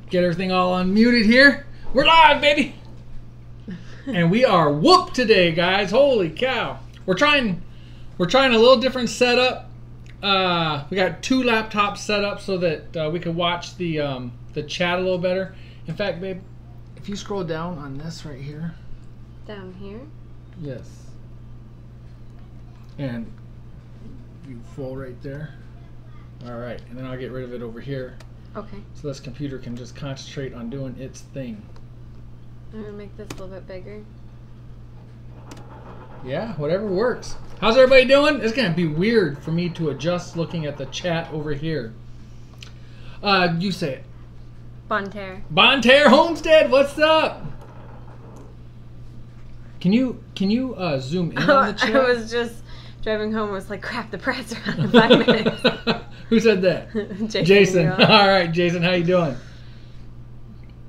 Get everything all unmuted here. We're live, baby. And we are whooped today, guys. Holy cow. We're trying a little different setup. We got 2 laptops set up so that we can watch the chat a little better. In fact, babe, if you scroll down on this right here. Down here? Yes. And you full right there. All right, and then I'll get rid of it over here. Okay. So this computer can just concentrate on doing its thing. I'm gonna make this a little bit bigger. Yeah, whatever works. How's everybody doing? It's gonna be weird for me to adjust looking at the chat over here. You say it. Bonterre. Bonterre Homestead, what's up? Can you zoom in on the chat? I was just driving home. I was like, crap, the Pratt's around in 5 minutes. Who said that? Jason. All right, Jason, how you doing?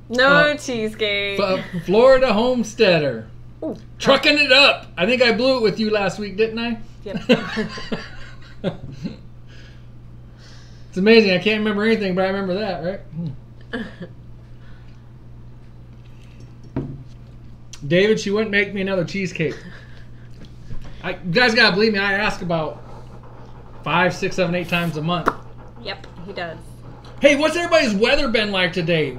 No cheesecake. Florida homesteader. Ooh, trucking it up. I think I blew it with you last week, didn't I? Yep. It's amazing. I can't remember anything, but I remember that, right? David, she wouldn't make me another cheesecake. You guys gotta believe me. I ask about 5, 6, 7, 8 times a month. Yep, he does. Hey, what's everybody's weather been like today?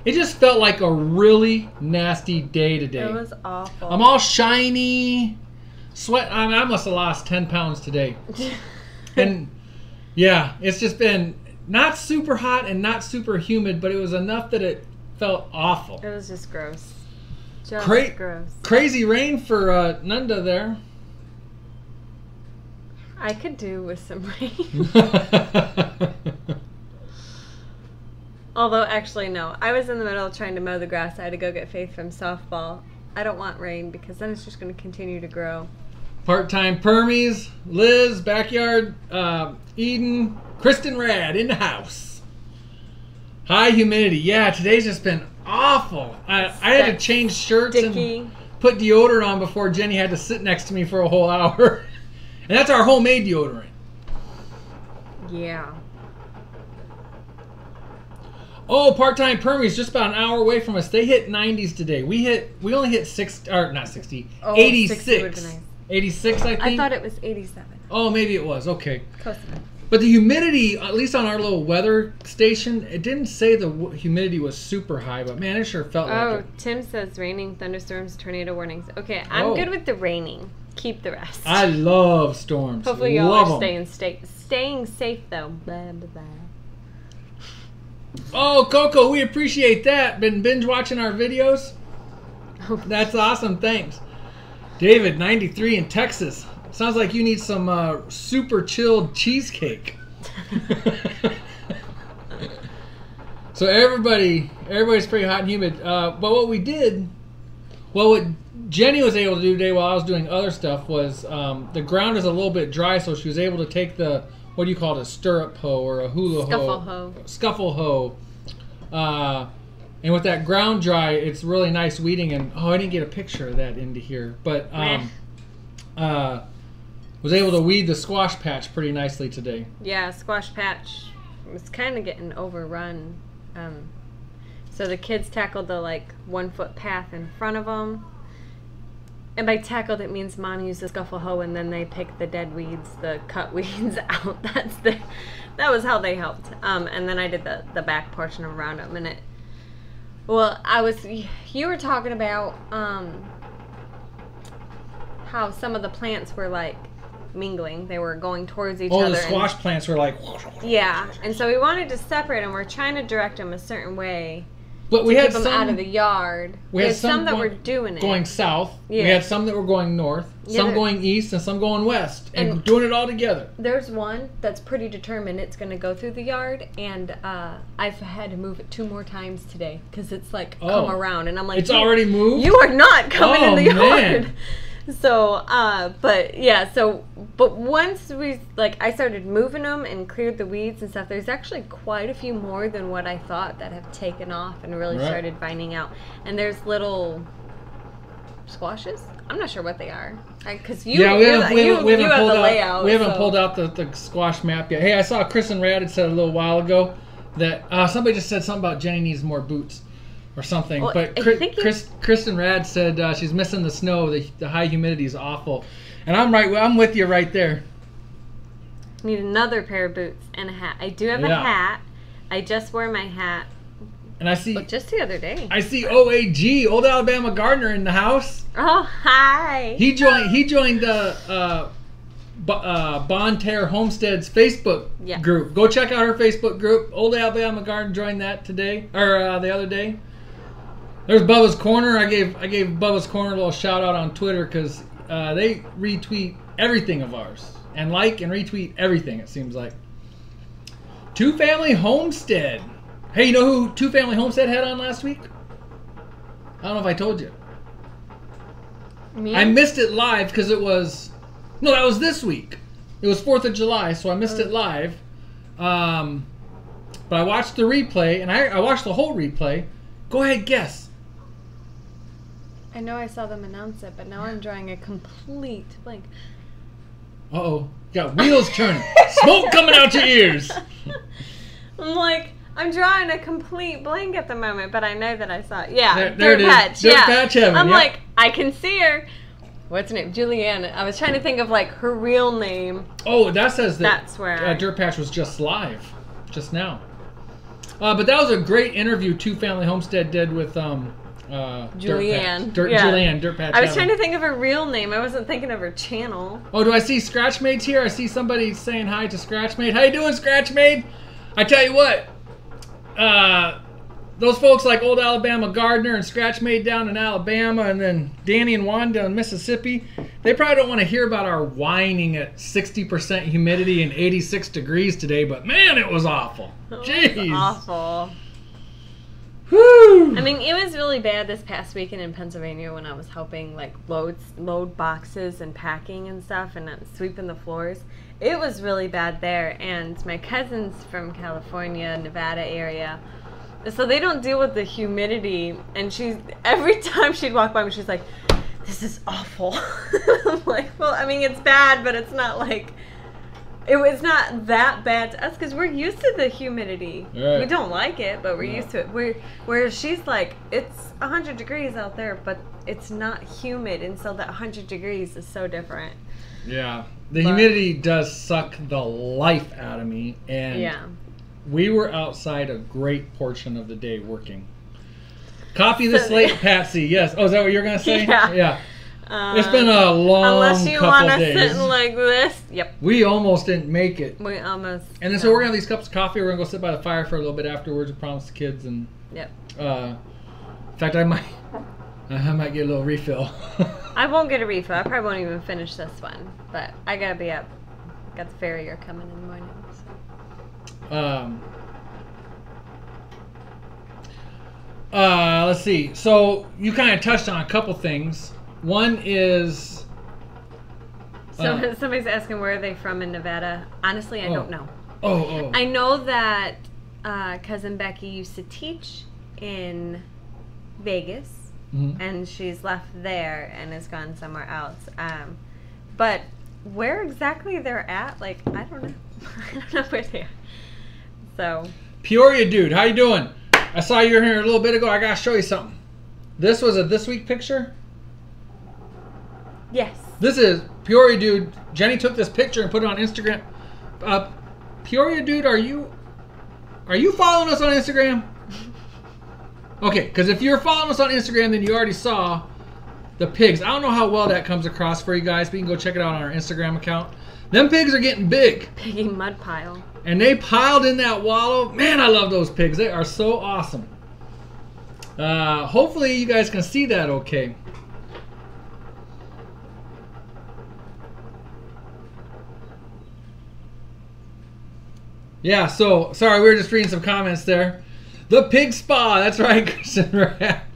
It just felt like a really nasty day today. It was awful. I'm all shiny, sweat. I mean, I must have lost 10 pounds today. And yeah, it's just been not super hot and not super humid, but it was enough that it felt awful. It was just gross. Just gross. Crazy rain for Nunda there. I could do with some rain. Although, actually, no. I was in the middle of trying to mow the grass. I had to go get Faith from softball. I don't want rain because then it's just going to continue to grow. Part-time Permies, Liz, Backyard, Eden, Kristen Rad in the house. High humidity. Yeah, today's just been awful. I had to change shirts and put deodorant on before Jenny had to sit next to me for a whole hour. And that's our homemade deodorant. Yeah. Oh, part-time Permies just about an hour away from us. They hit 90s today. We only hit 60, or not 60, 86. 60 would be nice. 86, I think. I thought it was 87. Oh, maybe it was. Okay. Close enough. But the humidity, at least on our little weather station, it didn't say the humidity was super high, but man, it sure felt like it. Oh, Tim says raining, thunderstorms, tornado warnings. Okay, I'm good with the raining. Keep the rest. I love storms. Hopefully y'all are staying safe though. Blah, blah, blah. Oh, Coco, we appreciate that. Been binge watching our videos. That's awesome. Thanks. David, 93 in Texas. Sounds like you need some super chilled cheesecake. So everybody's pretty hot and humid. But what we did, what Jenny was able to do today while I was doing other stuff was the ground is a little bit dry, so she was able to take the, what do you call it, a stirrup hoe or a hula hoe? Scuffle hoe. And with that ground dry, it's really nice weeding. And I didn't get a picture of that into here, but was able to weed the squash patch pretty nicely today. Yeah, squash patch was kind of getting overrun. So the kids tackled the 1-foot path in front of them. And by tackled, it means mom used the scuffle hoe and then they picked the dead weeds, the cut weeds out. That was how they helped. And then I did the back portion around them. And you were talking about how some of the plants were mingling. They were going towards each other. Oh, the squash plants were yeah. And so we wanted to separate them. We're trying to direct them a certain way. But we had some out of the yard. We had some that were doing it going south. Yeah. We had some that were going north, some going east, and some going west, and doing it all together. There's one that's pretty determined it's going to go through the yard, and I've had to move it 2 more times today because it's come around, and I'm like, it's already moved. You are not coming in the yard. Man. So, but once I started moving them and cleared the weeds and stuff, there's actually quite a few more than what I thought that have taken off and really started vining out. And there's little squashes. I'm not sure what they are. Because we haven't pulled out the squash map yet. Hey, I saw Chris and Rad had said a little while ago that somebody just said something about Jenny needs more boots or something. Well, but Kristen Rad said she's missing the snow. The high humidity is awful. And I'm with you right there. Need another pair of boots and a hat. I do have a hat. I just wore my hat. And I see just the other day. I see OAG, Old Alabama Gardener, in the house. Oh, hi. He joined Bonterre Homestead's Facebook group. Go check out her Facebook group. Old Alabama Garden joined that today or the other day. There's Bubba's Corner. I gave Bubba's Corner a little shout out on Twitter because they retweet everything of ours and like and retweet everything. It seems like. Two Family Homestead. Hey, you know who Two Family Homestead had on last week? I don't know if I told you. Me? I missed it live because it was... No, that was this week. It was 4th of July, so I missed it live. But I watched the replay, and I watched the whole replay. Go ahead, guess. I know I saw them announce it, but now I'm drawing a complete blank. Uh-oh. Got wheels turning. Smoke coming out your ears. I'm like... I'm drawing a complete blank at the moment, but I know that I saw it. Yeah, Dirt Patch. Dirt Patch Heaven. I'm like, I can see her. What's her name? Julianne. I was trying to think of like her real name. Oh, that says that. That's where Dirt Patch was just live, just now. But that was a great interview Two Family Homestead did with Julianne. Julianne, Dirt Patch. I was trying to think of her real name. I wasn't thinking of her channel. Oh, do I see Scratchmade's here? I see somebody saying hi to Scratchmade. How you doing, Scratchmade? I tell you what. Those folks like Old Alabama Gardener and Scratchmade down in Alabama, and then Danny and Juan down in Mississippi, they probably don't want to hear about our whining at 60% humidity and 86 degrees today, but man, it was awful. Jeez. It was awful. Whew. I mean, it was really bad this past weekend in Pennsylvania when I was helping like load boxes and packing and stuff and sweeping the floors. It was really bad there, and my cousin's from California, Nevada area, so they don't deal with the humidity, and every time she'd walk by me, she's like, this is awful. I'm like, well, I mean, it's bad, but it's not like, it was not that bad to us, because we're used to the humidity. Right. We don't like it, but we're used to it. Whereas she's like, it's 100 degrees out there, but it's not humid, and so that 100 degrees is so different. Yeah. The humidity does suck the life out of me, and we were outside a great portion of the day working. Coffee this late, Patsy. Yes. Oh, is that what you're going to say? Yeah. It's been a long unless you couple want to days. sit like this. Yep. We almost didn't make it. We almost. And then so we're going to have these cups of coffee. We're going to go sit by the fire for a little bit afterwards. We promised the kids. And yep. In fact, I might get a little refill. I won't get a refill. I probably won't even finish this one. But I got to be up. Got the farrier coming in the morning. So. Let's see. So you kind of touched on a couple things. One is... somebody's asking where are they from in Nevada. Honestly, I don't know. Oh. I know that Cousin Becky used to teach in Vegas. Mm-hmm. And she's left there and has gone somewhere else. But where exactly they're at, like, I don't know. I don't know where they are. So. Peoria dude, how you doing? I saw you were here a little bit ago. I gotta show you something. This was a This Week picture? Yes. This is Peoria dude. Jenny took this picture and put it on Instagram. Peoria dude, are you following us on Instagram? Okay, because if you're following us on Instagram, then you already saw the pigs. I don't know how well that comes across for you guys, but you can go check it out on our Instagram account. Them pigs are getting big. Piggy mud pile. And they piled in that wallow. Man, I love those pigs. They are so awesome. Hopefully you guys can see that okay. Yeah, so, sorry, we were just reading some comments there. The pig spa, that's right, Kristen.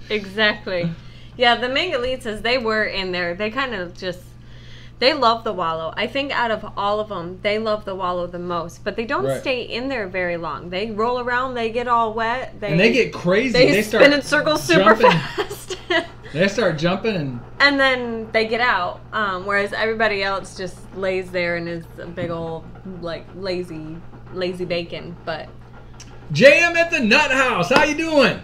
Exactly. Yeah, the Mangalitas, they were in there. They kind of just, they love the wallow. I think out of all of them, they love the wallow the most. But they don't stay in there very long. They roll around, they get all wet. And they get crazy. They spin in circles super fast. They start jumping. And then they get out. Whereas everybody else just lays there and is a big old, like, lazy bacon. But JM at the Nut House. How you doing?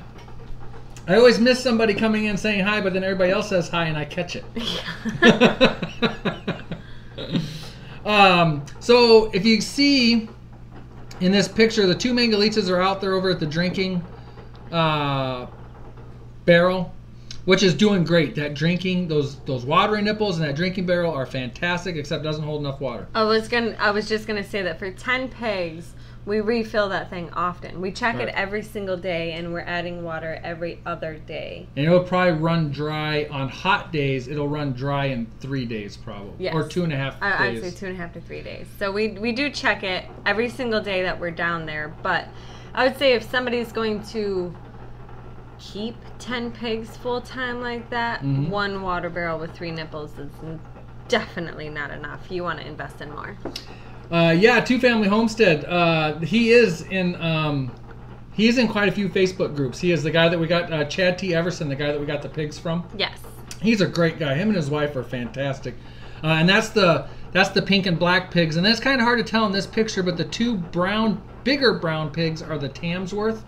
I always miss somebody coming in saying hi, but then everybody else says hi and I catch it. So if you see in this picture, the 2 mangalitas are out there over at the drinking barrel, which is doing great. That drinking, those watering nipples and that drinking barrel are fantastic, except it doesn't hold enough water. I was just gonna say that for 10 pigs, we refill that thing often. We check it every single day, and we're adding water every other day. And it'll probably run dry on hot days. It'll run dry in 3 days probably, yes. Or 2.5 days. I'd say 2.5 to 3 days. So we do check it every single day that we're down there. But I would say if somebody's going to keep 10 pigs full time like that, 1 water barrel with 3 nipples is definitely not enough. You want to invest in more. Yeah, 2 Family Homestead. He is in quite a few Facebook groups. He is the guy that we got, Chad T. Everson, the guy that we got the pigs from. Yes. He's a great guy. Him and his wife are fantastic. And that's the pink and black pigs. And that's kind of hard to tell in this picture, but the 2 bigger brown pigs are the Tamsworth,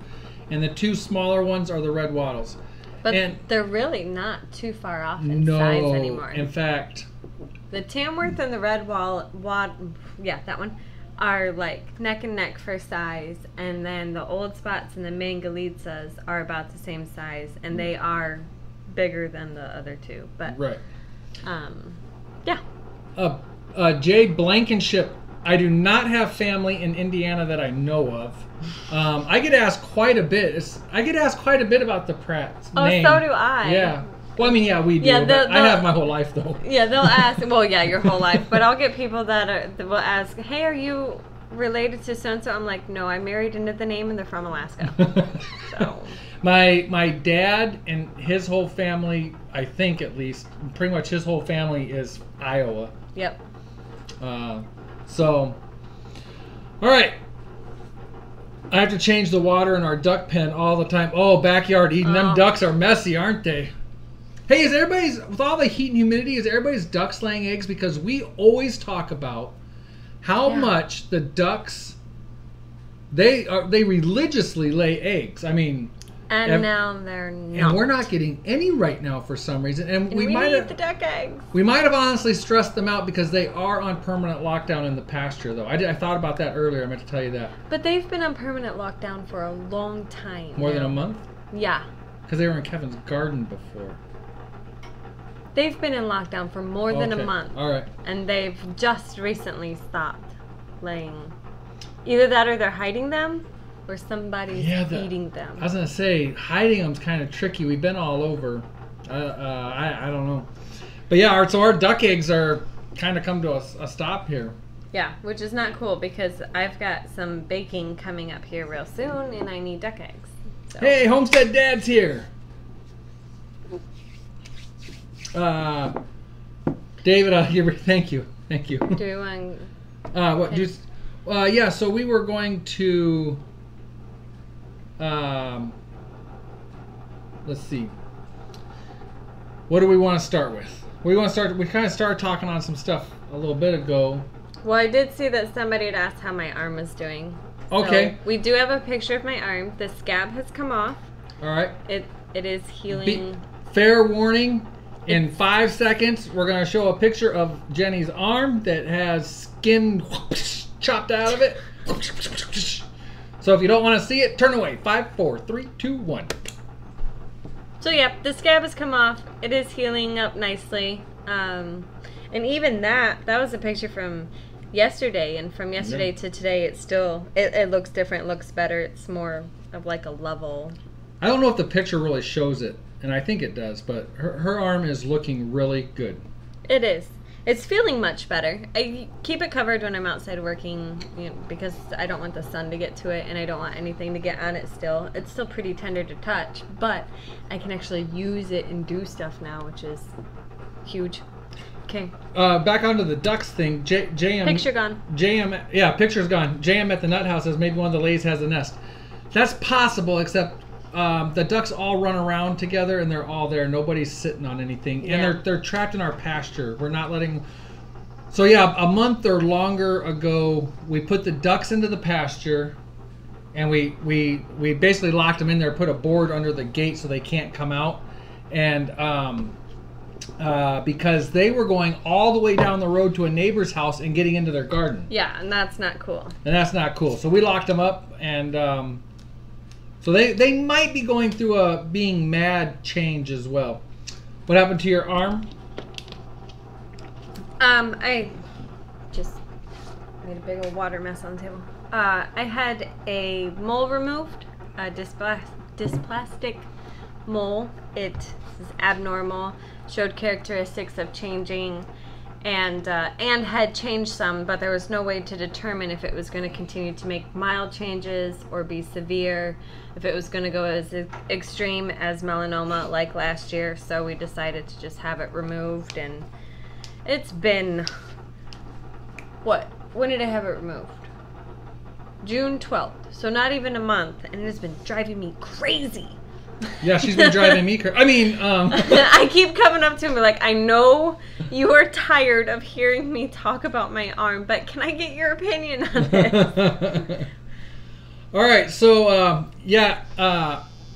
and the 2 smaller ones are the Red Wattles. But they're really not too far off in size anymore. In fact, the Tamworth and the Red that one, are like neck and neck for size, and then the Old Spots and the Mangalitas are about the same size, and they are bigger than the other 2. But yeah. Jay Blankenship. I do not have family in Indiana that I know of. I get asked quite a bit. I get asked quite a bit about the Pratt's name. Oh, so do I. Yeah. Well, I mean, yeah, we do. Yeah, I have my whole life, though. Yeah, they'll ask. Well, yeah, your whole life. But I'll get people that will ask, "Hey, are you related to so and so?" I'm like, "No, I married into the name, and they're from Alaska." So. My dad and his whole family, I think at least, pretty much his whole family is Iowa. Yep. So, all right. I have to change the water in our duck pen all the time. Oh, backyard Eden. Them ducks are messy, aren't they? Hey, with all the heat and humidity, is everybody's ducks laying eggs? Because we always talk about how much the ducks, they religiously lay eggs. I mean, now they're not. And we're not getting any right now for some reason. And we might need the duck eggs. We might have honestly stressed them out because they are on permanent lockdown in the pasture, though. I thought about that earlier. I meant to tell you that. But they've been on permanent lockdown for a long time. More than a month? Yeah. Because they were in Kevin's garden before. They've been in lockdown for more than a month. All right. And they've just recently stopped laying. Either that or they're hiding them or somebody's eating them. I was going to say, hiding them's kind of tricky. We've been all over. I don't know. But yeah, so our duck eggs are kind of come to a stop here. Yeah, which is not cool because I've got some baking coming up here real soon and I need duck eggs. So. Hey, Homestead Dad's here. David, thank you. Do you want? What? Just, yeah. So we were going to. Let's see. What do we want to start with? We kind of started talking on some stuff a little bit ago. Well, I did see that somebody had asked how my arm was doing. Okay. So we do have a picture of my arm. The scab has come off. All right. It is healing. Fair warning. In 5 seconds, we're going to show a picture of Jenny's arm that has skin chopped out of it. So if you don't want to see it, turn away. 5, 4, 3, 2, 1. So yeah, the scab has come off. It is healing up nicely. And even that was a picture from yesterday. And from yesterday to today, it's still, it looks different, looks better. It's more of like a level. I don't know if the picture really shows it. And I think it does, but her arm is looking really good. It is. It's feeling much better. I keep it covered when I'm outside working, because I don't want the sun to get to it and I don't want anything to get on it still. It's still pretty tender to touch, but I can actually use it and do stuff now, which is huge. Okay. Back onto the ducks thing. JM. Picture gone. JM. Yeah, picture's gone. JM at the nut house says maybe one of the lays has a nest. That's possible, except the ducks all run around together and they're all there. Nobody's sitting on anything, and they're trapped in our pasture. We're not letting. So yeah, a month or longer ago, we put the ducks into the pasture, and we basically locked them in there, put a board under the gate so they can't come out, and because they were going all the way down the road to a neighbor's house and getting into their garden. Yeah, and that's not cool. So we locked them up, and so they might be going through a being mad change as well. What happened to your arm? I just made a big old water mess on the table. I had a mole removed, a dysplastic mole. It is abnormal, showed characteristics of changing, and had changed some, but there was no way to determine if it was going to continue to make mild changes or be severe, if it was going to go as extreme as melanoma like last year. So we decided to just have it removed, and it's been, when did I have it removed? June 12th, so not even a month, and it has been driving me crazy. Yeah, she's been driving me crazy. I mean, I keep coming up to him like, I know you are tired of hearing me talk about my arm, but can I get your opinion on this? All right, so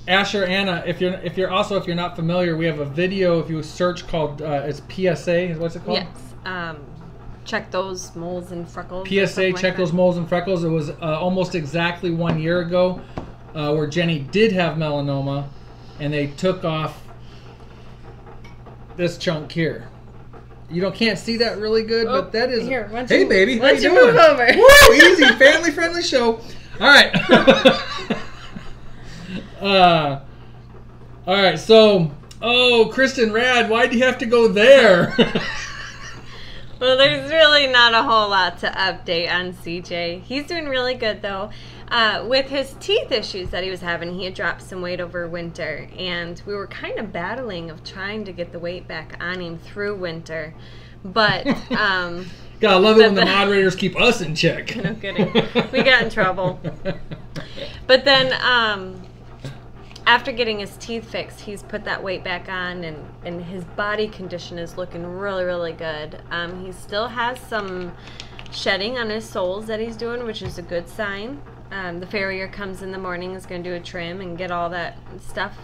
Asher, Anna, if you're not familiar, we have a video. If you search called it's PSA. What's it called? Yes. Check those moles and freckles. PSA, check those moles and freckles. It was almost exactly 1 year ago where Jenny did have melanoma, and they took off this chunk here. You can't see that really good, but that is... Here, hey, baby, how you doing? Move over. Woo, easy, family-friendly show. All right. All right, so... Oh, Kristen Rad, why'd you have to go there? Well, there's really not a whole lot to update on CJ. He's doing really good, though. With his teeth issues that he was having, he had dropped some weight over winter, and we were kind of battling of trying to get the weight back on him through winter. But, gotta love it when the moderators keep us in check. No kidding. We got in trouble. But then, after getting his teeth fixed, he's put that weight back on, and his body condition is looking really, really good. He still has some shedding on his soles that he's doing, which is a good sign. The farrier comes in the morning, is going to do a trim and get all that stuff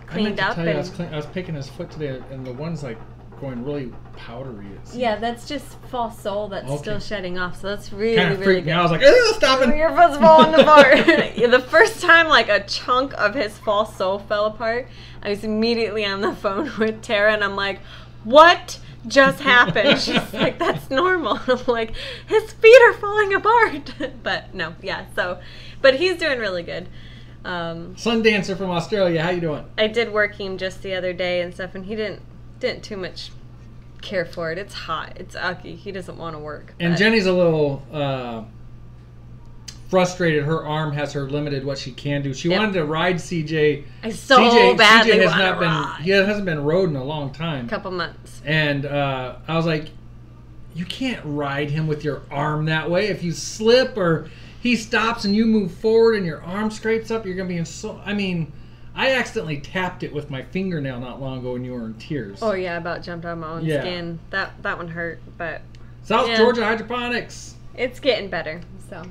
cleaned up. I was picking his foot today, and the one's like going really powdery. Yeah, that's just false sole that's still shedding off, so that's really, kind of really freaked good. me out. I was like, stop it! Your foot's falling apart. The first time like a chunk of his false sole fell apart, I was immediately on the phone with Tara, and I'm like, what just happened? She's like, that's normal. I'm like, his feet are falling apart. But no, yeah, but he's doing really good. Sun Dancer from Australia, how you doing? I did work him just the other day and stuff, and he didn't too much care for it. It's hot. It's ucky. He doesn't want to work. And Jenny's a little frustrated. Her arm has her limited what she can do. She wanted to ride CJ. I so badly CJ has want not to been. ride. He hasn't been rode in a long time. Couple months. And I was like, you can't ride him with your arm that way. If you slip or he stops and you move forward and your arm scrapes up, you're gonna be in so. I mean, I accidentally tapped it with my fingernail not long ago when you were in tears. Oh yeah, about jumped on my own skin. That one hurt, but South Georgia Hydroponics. It's getting better, so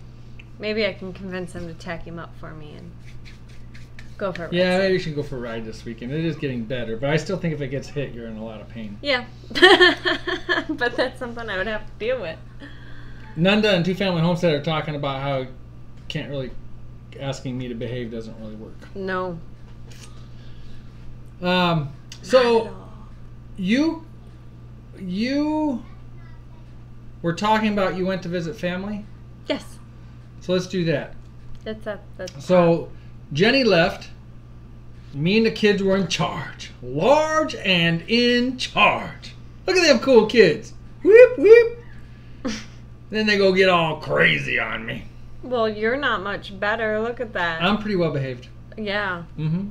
maybe I can convince him to tack him up for me and go for a ride. Yeah, maybe you should go for a ride this weekend. It is getting better, but I still think if it gets hit, you're in a lot of pain. Yeah, but that's something I would have to deal with. Nunda and Two Family Homestead are talking about how can't really asking me to behave doesn't really work. No. So you were talking about you went to visit family? Yes. So let's do that. That's so Jenny left. Me and the kids were in charge. Large and in charge. Look at them cool kids. Whoop, whoop. Then they go get all crazy on me. Well, you're not much better. Look at that. I'm pretty well behaved. Yeah. Mm-hmm.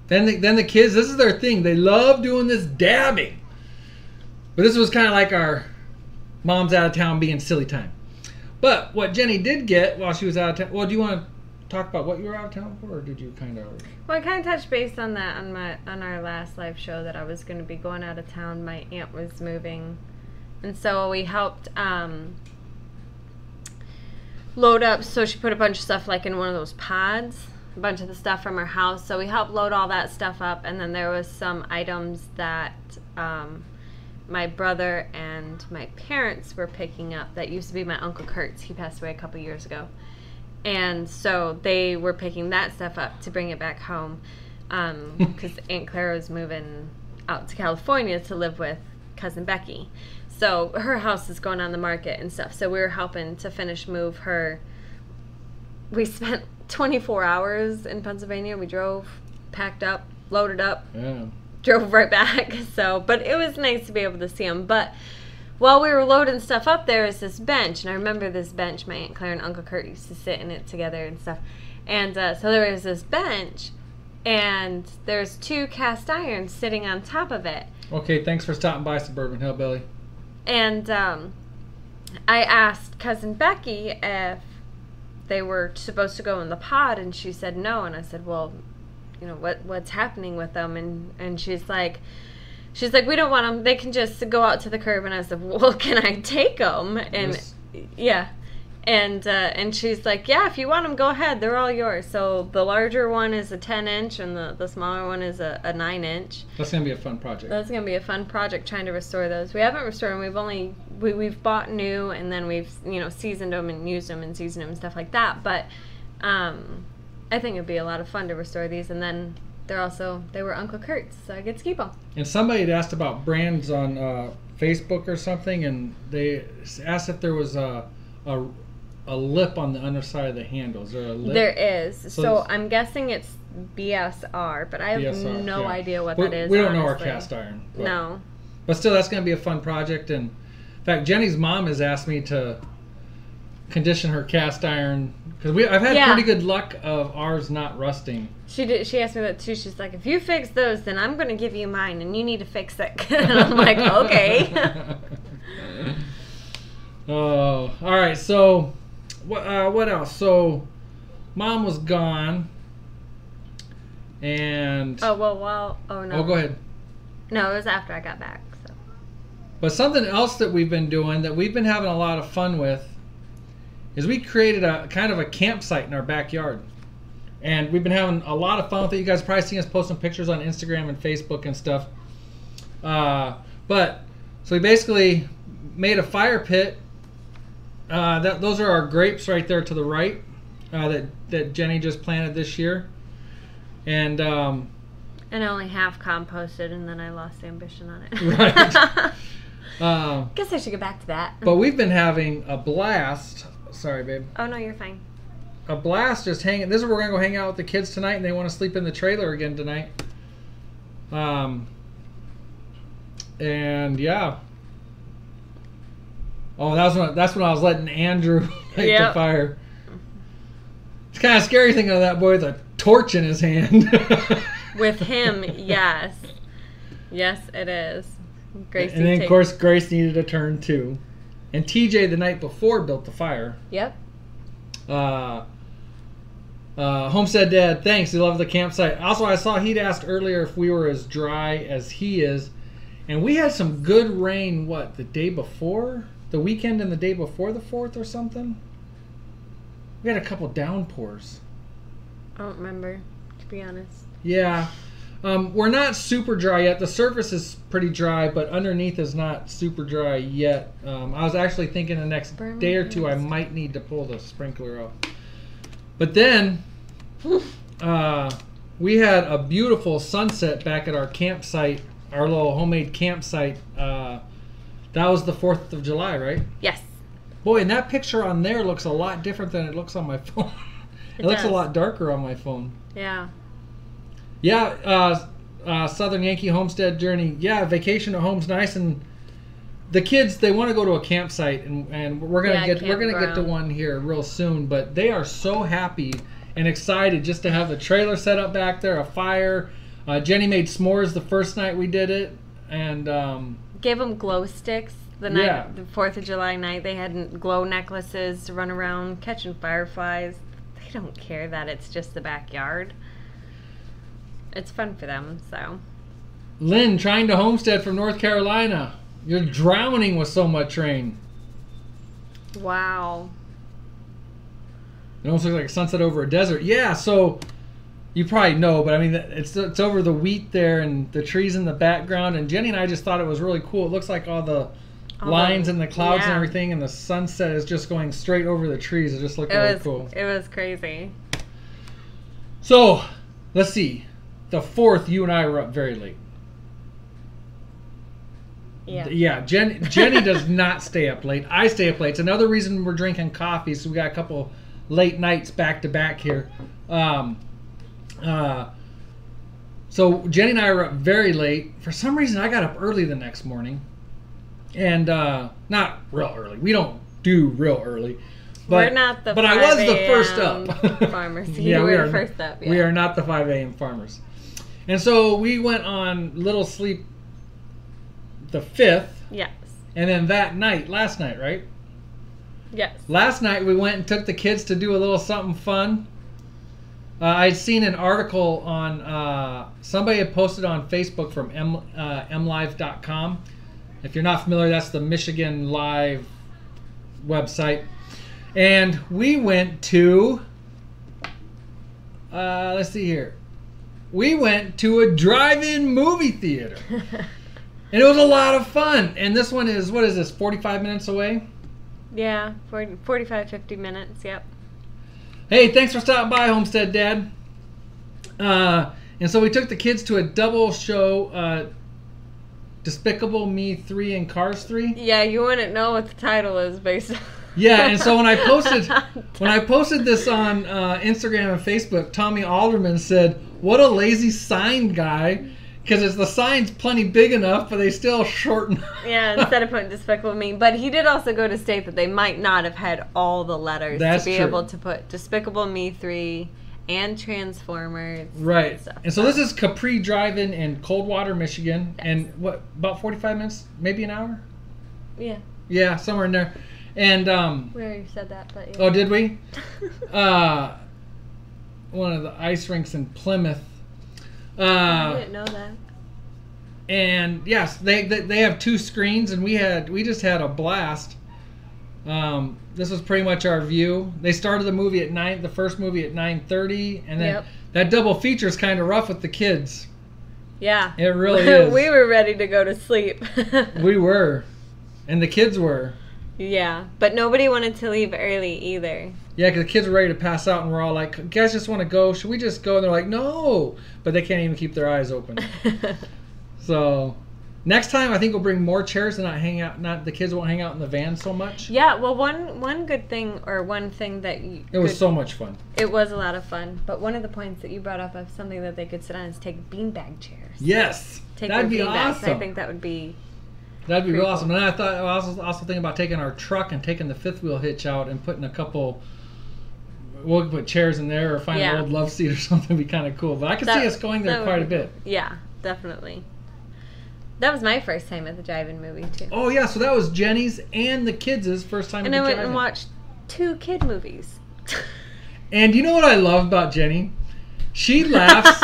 Then the kids, this is their thing. They love doing this dabbing. But this was kind of like our mom's out of town being silly time. But what Jenny did get while she was out of town... Well, do you want to talk about what you were out of town for, or did you kind of already? Well, I kind of touched base on that on our last live show that I was going to be going out of town. My aunt was moving. And so we helped load up. So she put a bunch of stuff like in one of those pods, a bunch of the stuff from her house. So we helped load all that stuff up, and then there was some items that my brother and my parents were picking up that used to be my Uncle Kurt's. He passed away a couple years ago. And so they were picking that stuff up to bring it back home because Aunt Clara was moving out to California to live with Cousin Becky. So her house is going on the market and stuff. So we were helping to finish move her. We spent 24 hours in Pennsylvania. We drove, packed up, loaded up. Yeah. Drove right back. So, but it was nice to be able to see them. But while we were loading stuff up, there was this bench, and I remember this bench. My Aunt Claire and Uncle Kurt used to sit in it together and stuff. And so there was this bench, and there's 2 cast irons sitting on top of it. Okay, thanks for stopping by, Suburban Hillbilly. And I asked Cousin Becky if they were supposed to go in the pod, and she said no. And I said, well, you know, what's happening with them? And she's like, we don't want them. They can just go out to the curb. And I said, well, can I take them? And yes. Yeah. And she's like, yeah, if you want them, go ahead. They're all yours. So the larger one is a 10-inch and the smaller one is a 9-inch. That's going to be a fun project. That's going to be a fun project trying to restore those. We haven't restored them. We've bought new, and then we've, you know, seasoned them and used them and seasoned them and stuff like that. But I think it'd be a lot of fun to restore these. And then they were Uncle Kurt's, so I get to keep them. And somebody had asked about brands on Facebook or something, and they asked if there was a lip on the underside of the handle. Is there a lip? There is. So I'm guessing it's BSR, but I have no idea what that is. We don't know our cast iron. No. But still, that's going to be a fun project. And in fact, Jenny's mom has asked me to condition her cast iron, because I've had pretty good luck of ours not rusting. She asked me that too. She's like, if you fix those, then I'm going to give you mine, and you need to fix it. And I'm like, okay. Oh, all right. So, what else? So, Mom was gone, and oh no. Oh, go ahead. No, it was after I got back. So. But something else that we've been doing that we've been having a lot of fun with is we created a kind of a campsite in our backyard. And we've been having a lot of fun with it. You guys have probably seen us post some pictures on Instagram and Facebook and stuff. So we basically made a fire pit. Those are our grapes right there to the right that Jenny just planted this year. And only half composted, and then I lost ambition on it. Right. Guess I should get back to that. But we've been having a blast. Sorry, babe. Oh, no, you're fine. A blast just hanging. This is where we're going to go hang out with the kids tonight, and they want to sleep in the trailer again tonight. And yeah. Oh, that's when I was letting Andrew light the fire. It's kind of scary thinking of that boy with a torch in his hand. With him, yes. Yes, it is. Gracie and then, of course, Grace needed a turn, too. And TJ the night before built the fire. Yep. Homestead Dad, thanks. He loved the campsite. Also, I saw he'd asked earlier if we were as dry as he is. And we had some good rain, the day before? The weekend and the day before the 4th or something? We had a couple downpours. I don't remember, to be honest. Yeah. We're not super dry yet. The surface is pretty dry, but underneath is not super dry yet. I was actually thinking the next day or two I might need to pull the sprinkler out. But then we had a beautiful sunset back at our campsite, our little homemade campsite. That was the 4th of July, right? Yes. Boy, and that picture on there looks a lot different than it looks on my phone. It looks a lot darker on my phone. Yeah. Yeah, Southern Yankee Homestead Journey. Yeah, vacation at home's nice, and the kids, they want to go to a campsite, and we're gonna get to one here real soon. But they are so happy and excited just to have the trailer set up back there, a fire. Jenny made s'mores the first night we did it, and gave them glow sticks the night, the 4th of July night. They had glow necklaces to run around catching fireflies. They don't care that it's just the backyard. It's fun for them, so. Lynn, trying to homestead from North Carolina. You're drowning with so much rain. Wow. It almost looks like a sunset over a desert. Yeah, so you probably know, but I mean, it's over the wheat there and the trees in the background. And Jenny and I just thought it was really cool. It looks like all the lines and the clouds and everything, and the sunset is just going straight over the trees. It just looked really cool. It was crazy. So, let's see. The 4th, you and I were up very late. Yeah, Jenny does not stay up late. I stay up late. It's another reason we're drinking coffee, so we got a couple late nights back to back here. So Jenny and I were up very late. For some reason, I got up early the next morning. And not real early. We don't do real early. But, we're not the 5 I was the first up. Farmers. Yeah, we are first up. Yeah. We are not the 5 a.m. farmers. And so we went on little sleep the 5th. Yes. And then that night, last night, right? Yes. Last night we went and took the kids to do a little something fun. I'd seen an article on, somebody had posted on Facebook from mlive.com. If you're not familiar, that's the Michigan Live website. And we went to, let's see here. We went to a drive-in movie theater. And it was a lot of fun. And this one is, what is this, 45 minutes away? Yeah, 45, 50 minutes, yep. Hey, thanks for stopping by, Homestead Dad. And so we took the kids to a double show, Despicable Me 3 and Cars 3. Yeah, you wouldn't know what the title is based on. Yeah, and so when I posted this on Instagram and Facebook, Tommy Alderman said, "What a lazy sign guy," because the sign's plenty big enough, but they still shorten. Yeah, instead of putting Despicable Me. But he did also go to state that they might not have had all the letters to be able to put Despicable Me 3 and Transformers. Right. And so this is Capri Drive-In in Coldwater, Michigan. Yes. And what, about 45 minutes? Maybe an hour? Yeah. Yeah, somewhere in there. And we already said that, but yeah. Oh, did we? One of the ice rinks in Plymouth. I didn't know that. And yes, they have 2 screens, and we just had a blast. This was pretty much our view. They started the movie at 9, the first movie at 9:30, and then that double feature is kind of rough with the kids. Yeah, it really is. We were ready to go to sleep. We were, and the kids were. Yeah, but nobody wanted to leave early either. Yeah, because the kids were ready to pass out, and we're all like, "You guys just want to go? Should we just go?" And they're like, "No," but they can't even keep their eyes open. So, next time I think we'll bring more chairs and not hang out. Not the kids won't hang out in the van so much. Yeah, well, one good thing, or one thing that it was so much fun. It was a lot of fun, but one of the points that you brought up of something that they could sit on is take beanbag chairs. Yes, that'd be awesome. I think that would be. That'd be real awesome. And I thought I was also thinking about taking our truck and taking the 5th wheel hitch out and putting a couple. We'll put chairs in there or find an old love seat or something. Would be kind of cool. But I could see us going there quite a bit. Yeah, definitely. That was my first time at the drive-in movie too. Oh yeah, so that was Jenny's and the kids' first time. And I went and watched 2 kid movies. And you know what I love about Jenny? She laughs.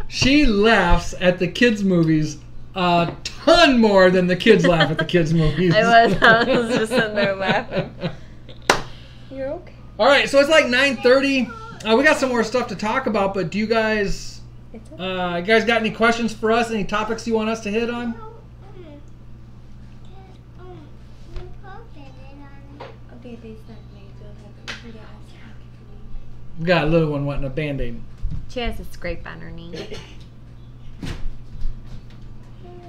She laughs at the kids' movies a ton more than the kids laugh at the kids' movies. I was just sitting there laughing. You're okay. All right, so it's like 9:30. We got some more stuff to talk about, but do you guys, got any questions for us? Any topics you want us to hit on? We got a little one wanting a Band-Aid. She has a scrape on her knee.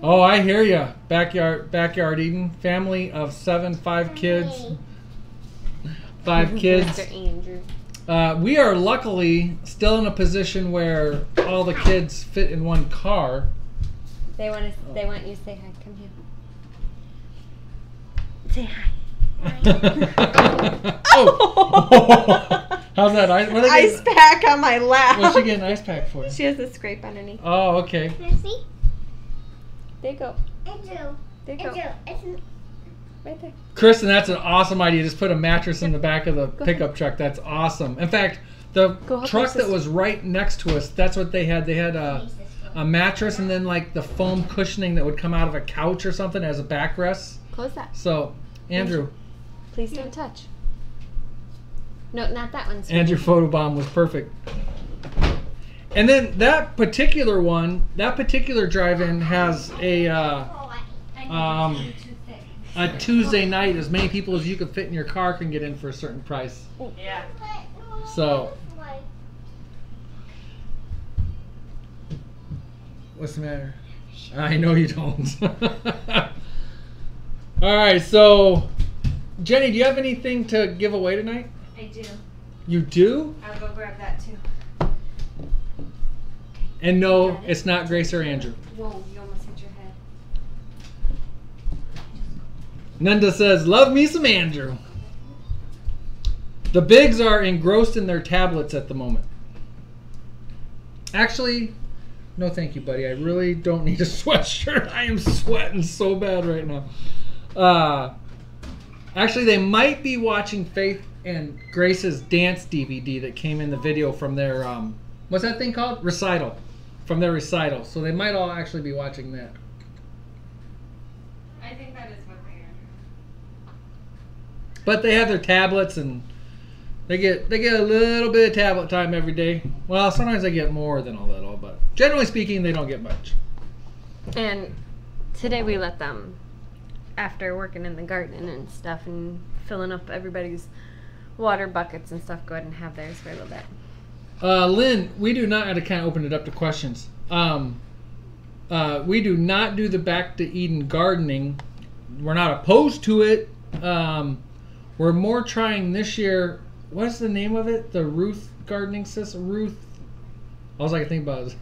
Oh, I hear ya. Backyard Eden. Family of 7, 5 kids. 5 kids. Mr. Andrew. We are luckily still in a position where all the kids fit in one car. They want you to say hi. Come here. Say hi. Oh! How's that? Ice pack on my lap. What's she getting an ice pack for? She has a scrape underneath. Oh, okay. Can I see? There you go. I do. There you go. It's right there. Kristen, that's an awesome idea. Just put a mattress in the back of the pickup truck. That's awesome. In fact, the truck that was right next to us, that's what they had. They had a mattress and then like the foam cushioning that would come out of a couch or something as a backrest. Close that. So, Andrew. Please don't touch. No, not that one. And your photobomb was perfect. And then that particular drive-in has a Tuesday night. As many people as you can fit in your car can get in for a certain price. Yeah. So. What's the matter? I know you don't. All right, so Jenny, do you have anything to give away tonight? I do. You do? I'll go grab that too. And no, it's not Grace or Andrew. Whoa, you almost hit your head. Nunda says, love me some Andrew. The Bigs are engrossed in their tablets at the moment. Actually, no thank you, buddy. I really don't need a sweatshirt. I am sweating so bad right now. Actually, they might be watching Faith and Grace's dance DVD that came in the video from their, what's that thing called? Recital. From their recital. So they might all actually be watching that. I think that is what they are. But they have their tablets and they get a little bit of tablet time every day. Well, sometimes they get more than a little, but generally speaking, they don't get much. And today we let them, after working in the garden and stuff and filling up everybody's water buckets and stuff, go ahead and have theirs for a little bit. Lynn, we do not, I had to kind of open it up to questions. We do not do the Back to Eden gardening. We're not opposed to it. We're more trying this year. What's the name of it? The Ruth gardening system? Ruth. All I can think about is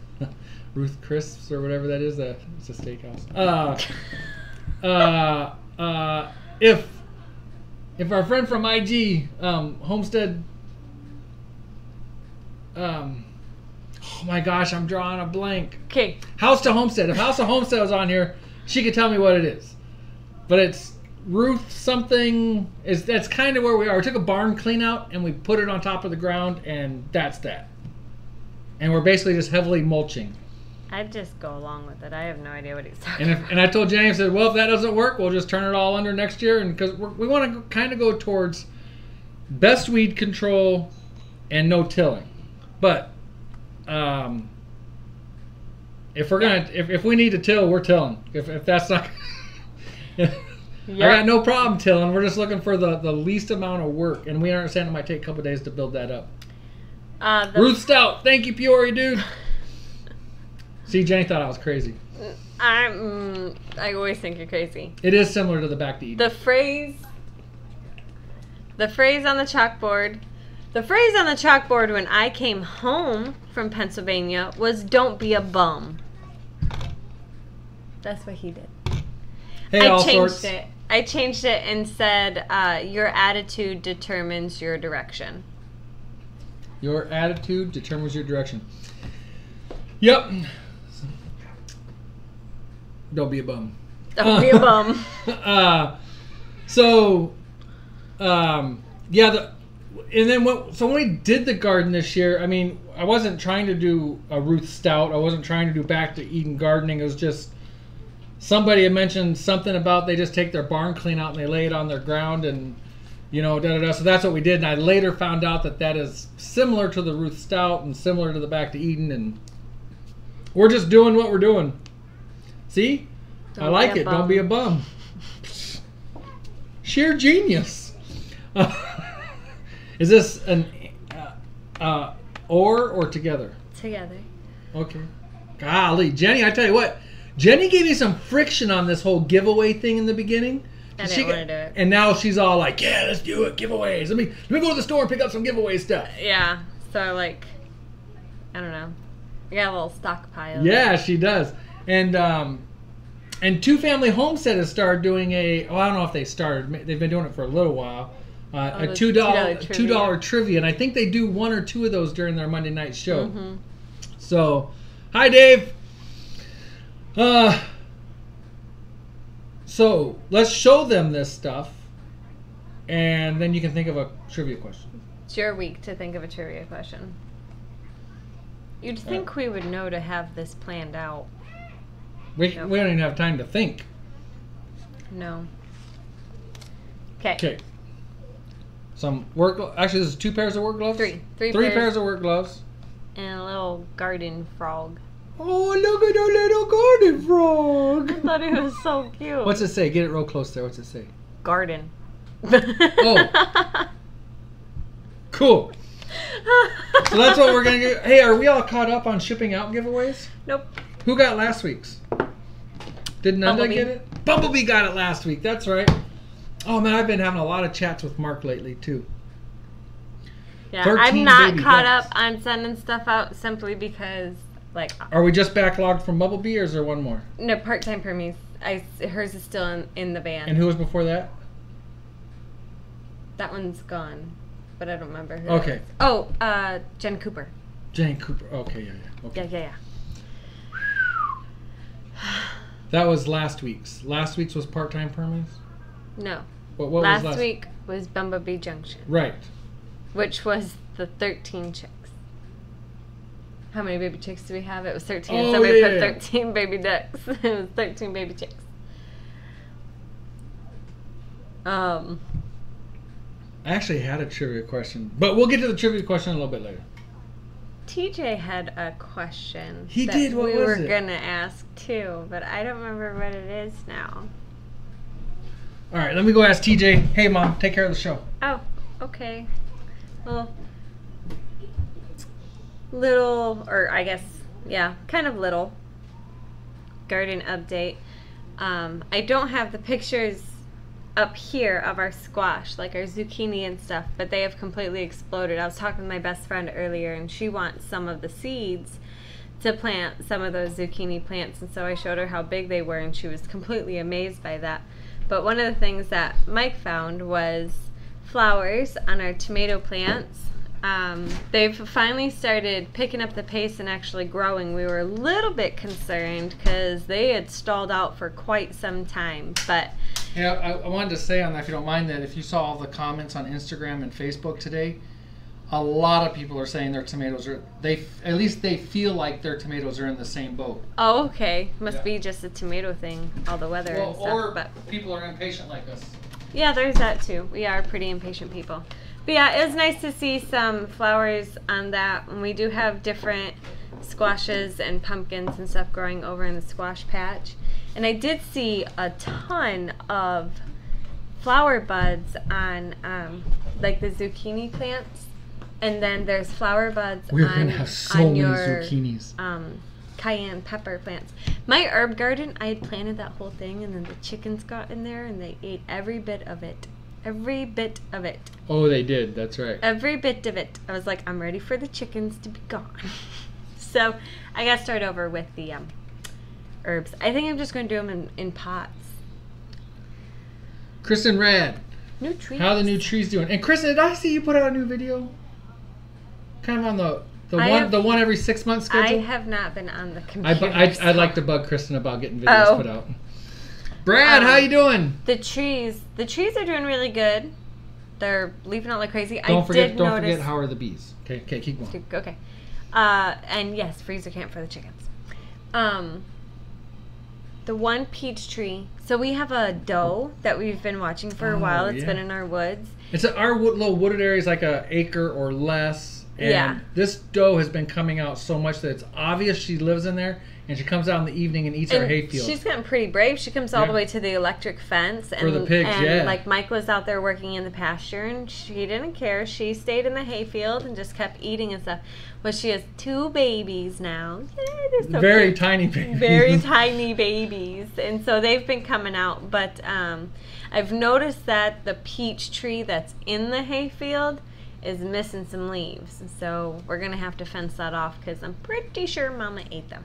Ruth Crisps or whatever that is. It's a steakhouse. If our friend from IG, Homestead. Oh my gosh, I'm drawing a blank. Okay. House to Homestead. If House to Homestead was on here, she could tell me what it is. But it's Ruth something. That's kind of where we are. We took a barn clean out and we put it on top of the ground, and that's that. And we're basically just heavily mulching. I'd just go along with it. I have no idea what he's talking about. And I told Jenny, I said, well, if that doesn't work, we'll just turn it all under next year. And because we want to kind of go towards best weed control and no tilling. But if we're gonna, if we need to till, we're tilling. If that's not, I got no problem tilling. We're just looking for the least amount of work, and we understand it might take a couple days to build that up. Ruth Stout, thank you, Peoria dude. See, Jenny thought I was crazy. I always think you're crazy. It is similar to the Back to Eden. The phrase on the chalkboard. The phrase on the chalkboard when I came home from Pennsylvania was "Don't be a bum." That's what he did. Hey, I changed it. I changed it and said, "Your attitude determines your direction." Your attitude determines your direction. Yep. Don't be a bum. Don't be a bum. Yeah. And then when we did the garden this year, I mean, I wasn't trying to do a Ruth Stout. I wasn't trying to do Back to Eden gardening. It was just somebody had mentioned something about they just take their barn clean out and they lay it on their ground and, you know, da-da-da. So that's what we did. And I later found out that is similar to the Ruth Stout and similar to the Back to Eden. And we're just doing what we're doing. See? I like it. Don't be a bum. Sheer genius. Is this an or together? Together. Okay. Golly, Jenny, I tell you what, Jenny gave me some friction on this whole giveaway thing in the beginning. I didn't want to do it. And now she's all like, yeah, let's do it, giveaways. Let me go to the store and pick up some giveaway stuff. Yeah. So like, I don't know. I got a little stockpile. Yeah, she does. And Two Family Homestead has started doing I don't know if they started. They've been doing it for a little while. A $2 trivia, and I think they do one or two of those during their Monday night show. Mm-hmm. So, hi Dave. So let's show them this stuff, and then you can think of a trivia question. It's your week to think of a trivia question. You'd think we would know to have this planned out. We don't even have time to think. No. Okay. Some work. Actually, this is 2 pairs of work gloves. Three pairs of work gloves. And a little garden frog. Oh, look at the little garden frog! I thought it was so cute. What's it say? Get it real close there. What's it say? Garden. Oh. Cool. So that's what we're gonna do. Hey, are we all caught up on shipping out giveaways? Nope. Who got last week's? Did Nanda get it? Bumblebee got it last week. That's right. Oh man, I've been having a lot of chats with Mark lately too. Yeah, I'm not caught up on sending stuff out simply because, like. Are we just backlogged from Bumblebee, or is there one more? No, part-time Permies. Hers is still in the van. And who was before that? That one's gone, but I don't remember who. Okay. Oh, Jen Cooper. Jen Cooper. Okay, yeah. Okay. Yeah. That was last week's. Last week's was part-time Permies? No. What last was week was Bumblebee Junction. Right. Which was the 13 chicks. How many baby chicks do we have? It was 13. Oh, Somebody put 13 baby ducks. It was 13 baby chicks. I actually had a trivia question, but we'll get to the trivia question a little bit later. TJ had a question. He did. What was it? We were gonna ask too, but I don't remember what it is now. All right, let me go ask TJ. Hey, Mom, take care of the show. Oh, okay. Well, little, or I guess, yeah, kind of little garden update. I don't have the pictures up here of our squash, like our zucchini and stuff, but they have completely exploded. I was talking to my best friend earlier, and she wants some of the seeds to plant some of those zucchini plants, and so I showed her how big they were, and she was completely amazed by that. But one of the things that Mike found was flowers on our tomato plants. They've finally started picking up the pace and actually growing. We were a little bit concerned because they had stalled out for quite some time, but yeah, I wanted to say on that, if you don't mind, that if you saw all the comments on Instagram and Facebook today, a lot of people are saying their tomatoes are, at least they feel like their tomatoes are in the same boat. Oh, okay. Must be just a tomato thing, all the weather and stuff. Or but people are impatient like us. Yeah, there's that too. We are pretty impatient people. But yeah, it was nice to see some flowers on that. And we do have different squashes and pumpkins and stuff growing over in the squash patch. And I did see a ton of flower buds on like the zucchini plants. And then there's flower buds We're gonna have so many your zucchinis. Cayenne pepper plants. My herb garden, I had planted that whole thing, and then the chickens got in there and they ate every bit of it. Every bit of it. Oh, they did. That's right. Every bit of it. I was like, I'm ready for the chickens to be gone. So I got to start over with the herbs. I think I'm just going to do them in pots. Kristen Rad. New trees. How are the new trees doing? And Kristen, did I see you put out a new video? Kind of on the one every 6 months schedule? I have not been on the computer. I'd like to bug Kristen about getting videos put out. Brad, how you doing? The trees are doing really good. They're leafing out like crazy. Don't forget how are the bees. Okay, keep going. Okay. And yes, freezer camp for the chickens. The one peach tree. So we have a doe that we've been watching for a while. It's been in our woods. It's our little wooded area is like an acre or less. And this doe has been coming out so much that it's obvious she lives in there. And she comes out in the evening and eats our hayfield. She's gotten pretty brave. She comes all the way to the electric fence. For the pigs, and like Mike was out there working in the pasture, and she didn't care. She stayed in the hayfield and just kept eating and stuff. Well, she has 2 babies now. They're so very cute. tiny babies. Very tiny babies. And so they've been coming out. But I've noticed that the peach tree that's in the hayfield is missing some leaves. So we're going to have to fence that off because I'm pretty sure Mama ate them.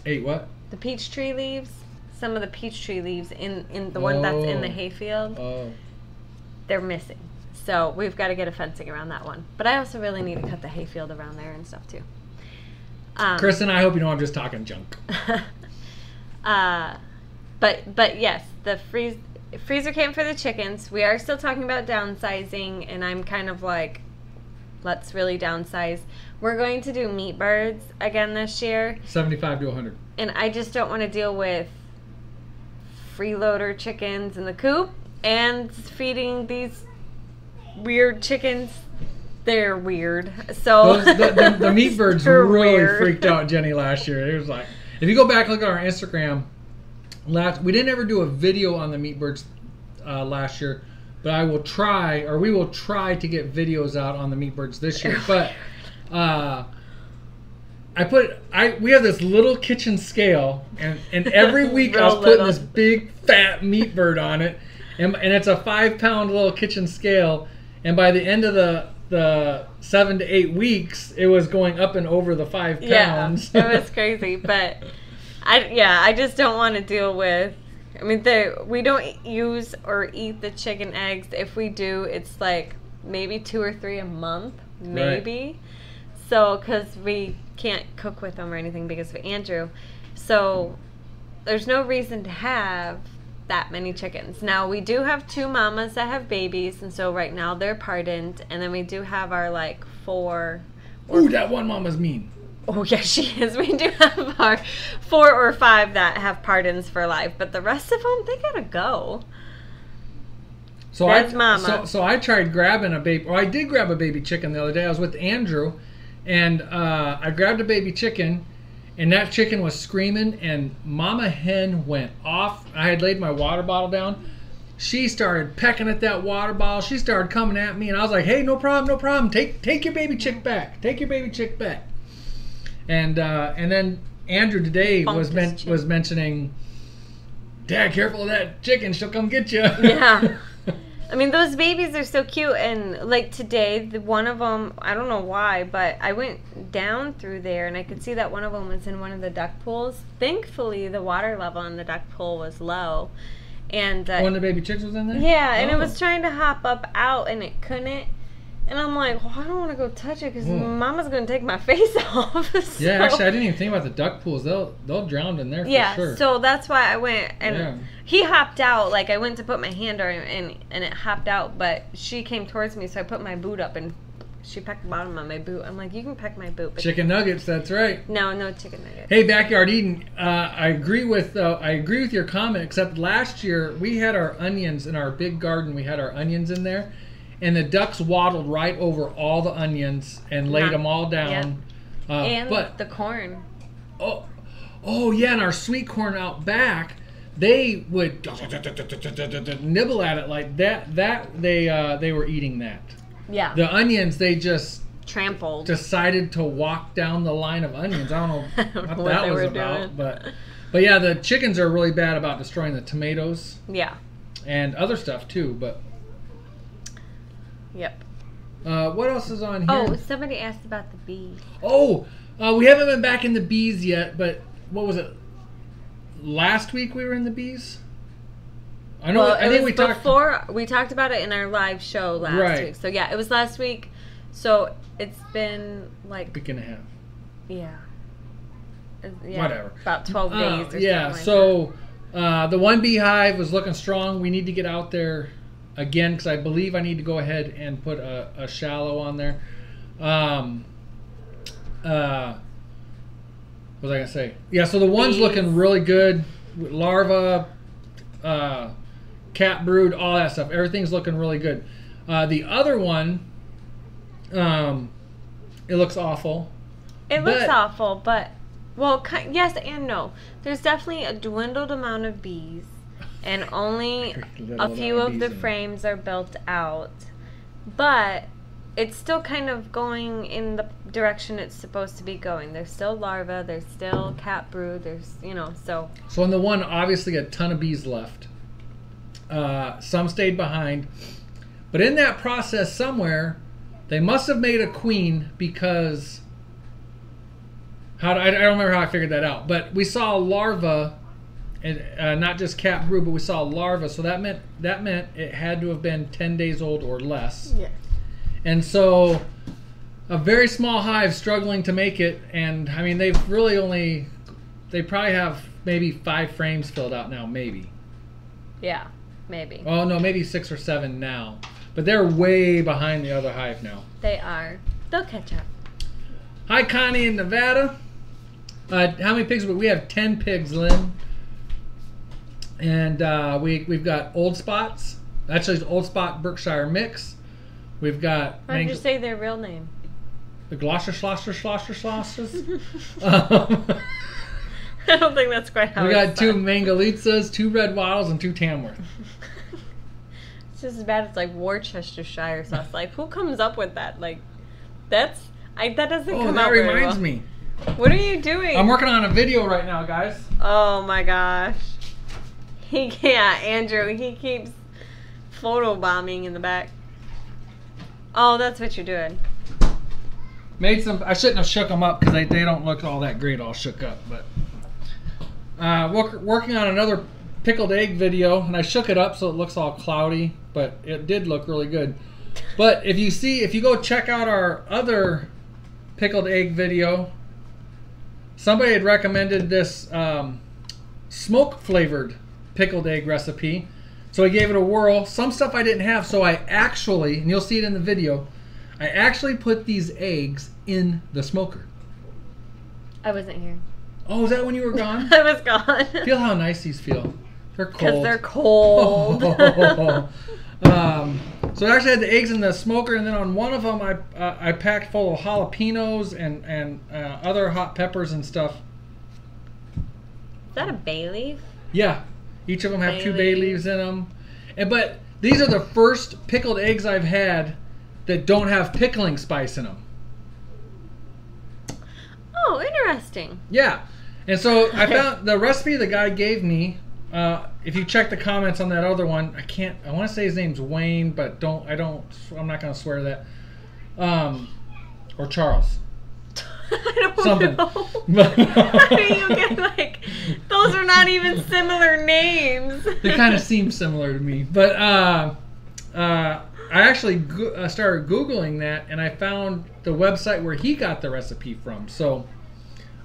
Ate what? The peach tree leaves. Some of the peach tree leaves in the one that's in the hayfield. They're missing. So we've got to get a fencing around that one. But I also really need to cut the hayfield around there and stuff too. Kristen, I hope you know I'm just talking junk. But yes, the freezer camp for the chickens. We are still talking about downsizing, and I'm kind of like, let's really downsize. We're going to do meat birds again this year. 75 to 100. And I just don't want to deal with freeloader chickens in the coop and feeding these weird chickens, they're weird. So the meat birds really freaked out Jenny last year. It was like, if you go back and look at our Instagram, we didn't ever do a video on the meat birds last year, but we will try to get videos out on the meat birds this year. But we have this little kitchen scale, and every week I was putting this big fat meat bird on it, and it's a 5-pound little kitchen scale, and by the end of the 7 to 8 weeks, it was going up and over the 5 pounds. Yeah, it was crazy, but I just don't want to deal with. I mean, we don't use or eat the chicken eggs. If we do, it's like maybe 2 or 3 a month, maybe. Right. So, because we can't cook with them or anything because of Andrew. So, there's no reason to have that many chickens. Now, we do have 2 mamas that have babies, and so right now they're pardoned. And then we do have our, like, 4... Ooh, that one mama's mean. Oh, yeah, she is. We do have our 4 or 5 that have pardons for life. But the rest of them, they gotta go. So that's mama. So I tried grabbing a baby... Or I did grab a baby chicken the other day. I was with Andrew, and I grabbed a baby chicken, and that chicken was screaming, and Mama Hen went off. I had laid my water bottle down. She started pecking at that water bottle. She started coming at me, and I was like, hey, no problem, no problem. Take your baby chick back. Take your baby chick back. And then Andrew today was mentioning, Dad, careful of that chicken. She'll come get you. Yeah. I mean, those babies are so cute. And, like, today, one of them, I don't know why, but I went down through there, and I could see that one of them was in one of the duck pools. Thankfully, the water level in the duck pool was low. And one of the baby chicks was in there? Yeah, and it was trying to hop up out, and it couldn't. And I'm like, well, I don't want to go touch it because Mama's going to take my face off. So. Yeah, actually, I didn't even think about the duck pools. They'll drown in there for sure. Yeah, so that's why I went. And he hopped out. Like, I went to put my hand on him, and it hopped out. But she came towards me, so I put my boot up, and she pecked the bottom of my boot. I'm like, you can peck my boot. But chicken nuggets, that's right. No chicken nuggets. Hey, Backyard Eden, I agree with your comment, except last year we had our onions in our big garden. We had our onions in there. And the ducks waddled right over all the onions and laid them all down. Yeah. And the corn. Oh yeah, and our sweet corn out back, they would nibble at it like that. They were eating that. Yeah. The onions, they just trampled. Decided to walk down the line of onions. I don't know what that was about, but yeah, the chickens are really bad about destroying the tomatoes. Yeah. And other stuff too, but. Yep. What else is on here? Oh, somebody asked about the bees. Oh, we haven't been back in the bees yet, but what was it? Last week we were in the bees? I know. Well, I think we talked about it in our live show last week. So yeah, it was last week. So it's been like week and a half. Yeah. Whatever. About 12 days or something. Yeah. So the one beehive was looking strong. We need to get out there again, because I believe I need to go ahead and put a shallow on there. What was I going to say? Yeah, so the one's looking really good. Larva, cat brood, all that stuff. Everything's looking really good. The other one, it looks awful. It looks awful, but, well, yes and no. There's definitely a dwindled amount of bees. And only a few of the frames are built out. But it's still kind of going in the direction it's supposed to be going. There's still larvae, there's still cat brood, there's, so. So in the one, obviously a ton of bees left. Some stayed behind. But in that process somewhere, they must have made a queen because, I don't remember how I figured that out. But we saw a larva. And not just cat brood, but we saw larvae, so that meant it had to have been 10 days old or less. Yeah. And so a very small hive struggling to make it, and I mean they probably have maybe 5 frames filled out now, maybe. Yeah, maybe. Oh no, maybe 6 or 7 now, but they're way behind the other hive now. They are. They'll catch up. Hi Connie in Nevada. How many pigs? We have 10 pigs, Lynn. And we've got old spots. Actually, it's old spot Berkshire mix. We've got... Why did you say their real name? The Glosser Schlosses. I don't think that's quite how we got 2 Mangalitzas, 2 Red Wattles, and 2 Tamworth. It's just as bad as like Worcestershire sauce. Like, who comes up with that? Like, that doesn't come out very well. That reminds me. What are you doing? I'm working on a video right now, guys. Oh my gosh. Andrew, he keeps photobombing in the back. Oh, that's what you're doing. Made some. I shouldn't have shook them up because they don't look all that great all shook up. But working on another pickled egg video, and I shook it up so it looks all cloudy, but it did look really good. But if you go check out our other pickled egg video, somebody had recommended this smoke flavored pickled egg recipe, so I gave it a whirl. Some stuff I didn't have, so I actually, and you'll see it in the video, I actually put these eggs in the smoker. I wasn't here. Oh, is that when you were gone? I was gone. Feel how nice these feel. They're cold. Because they're cold. So I actually had the eggs in the smoker, and then on one of them I packed full of jalapenos and other hot peppers and stuff. Is that a bay leaf? Yeah. Each of them have 2 bay leaves in them. But these are the first pickled eggs I've had that don't have pickling spice in them. Oh, interesting. Yeah. And so I found the recipe the guy gave me. If you check the comments on that other one, I want to say his name's Wayne, but I'm not going to swear that. Or Charles. I don't know. How do you get those are not even similar names. They kind of seem similar to me. But I actually started Googling that, and I found the website where he got the recipe from. So,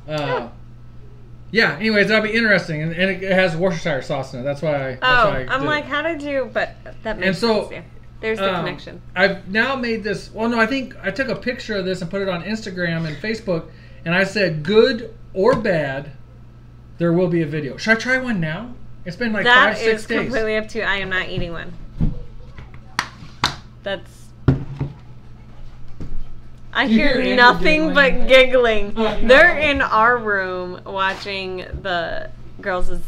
yeah, anyways, that'll be interesting. And it has Worcestershire sauce in it. That's why I'm like, how did you... But that makes sense, yeah. There's the connection. I've now made this... Well, no, I think I took a picture of this and put it on Instagram and Facebook, and I said, good or bad, there will be a video. Should I try one now? It's been like 5-6 days. That is completely up to you. I am not eating one. I hear nothing but giggling. They're in our room watching the girls'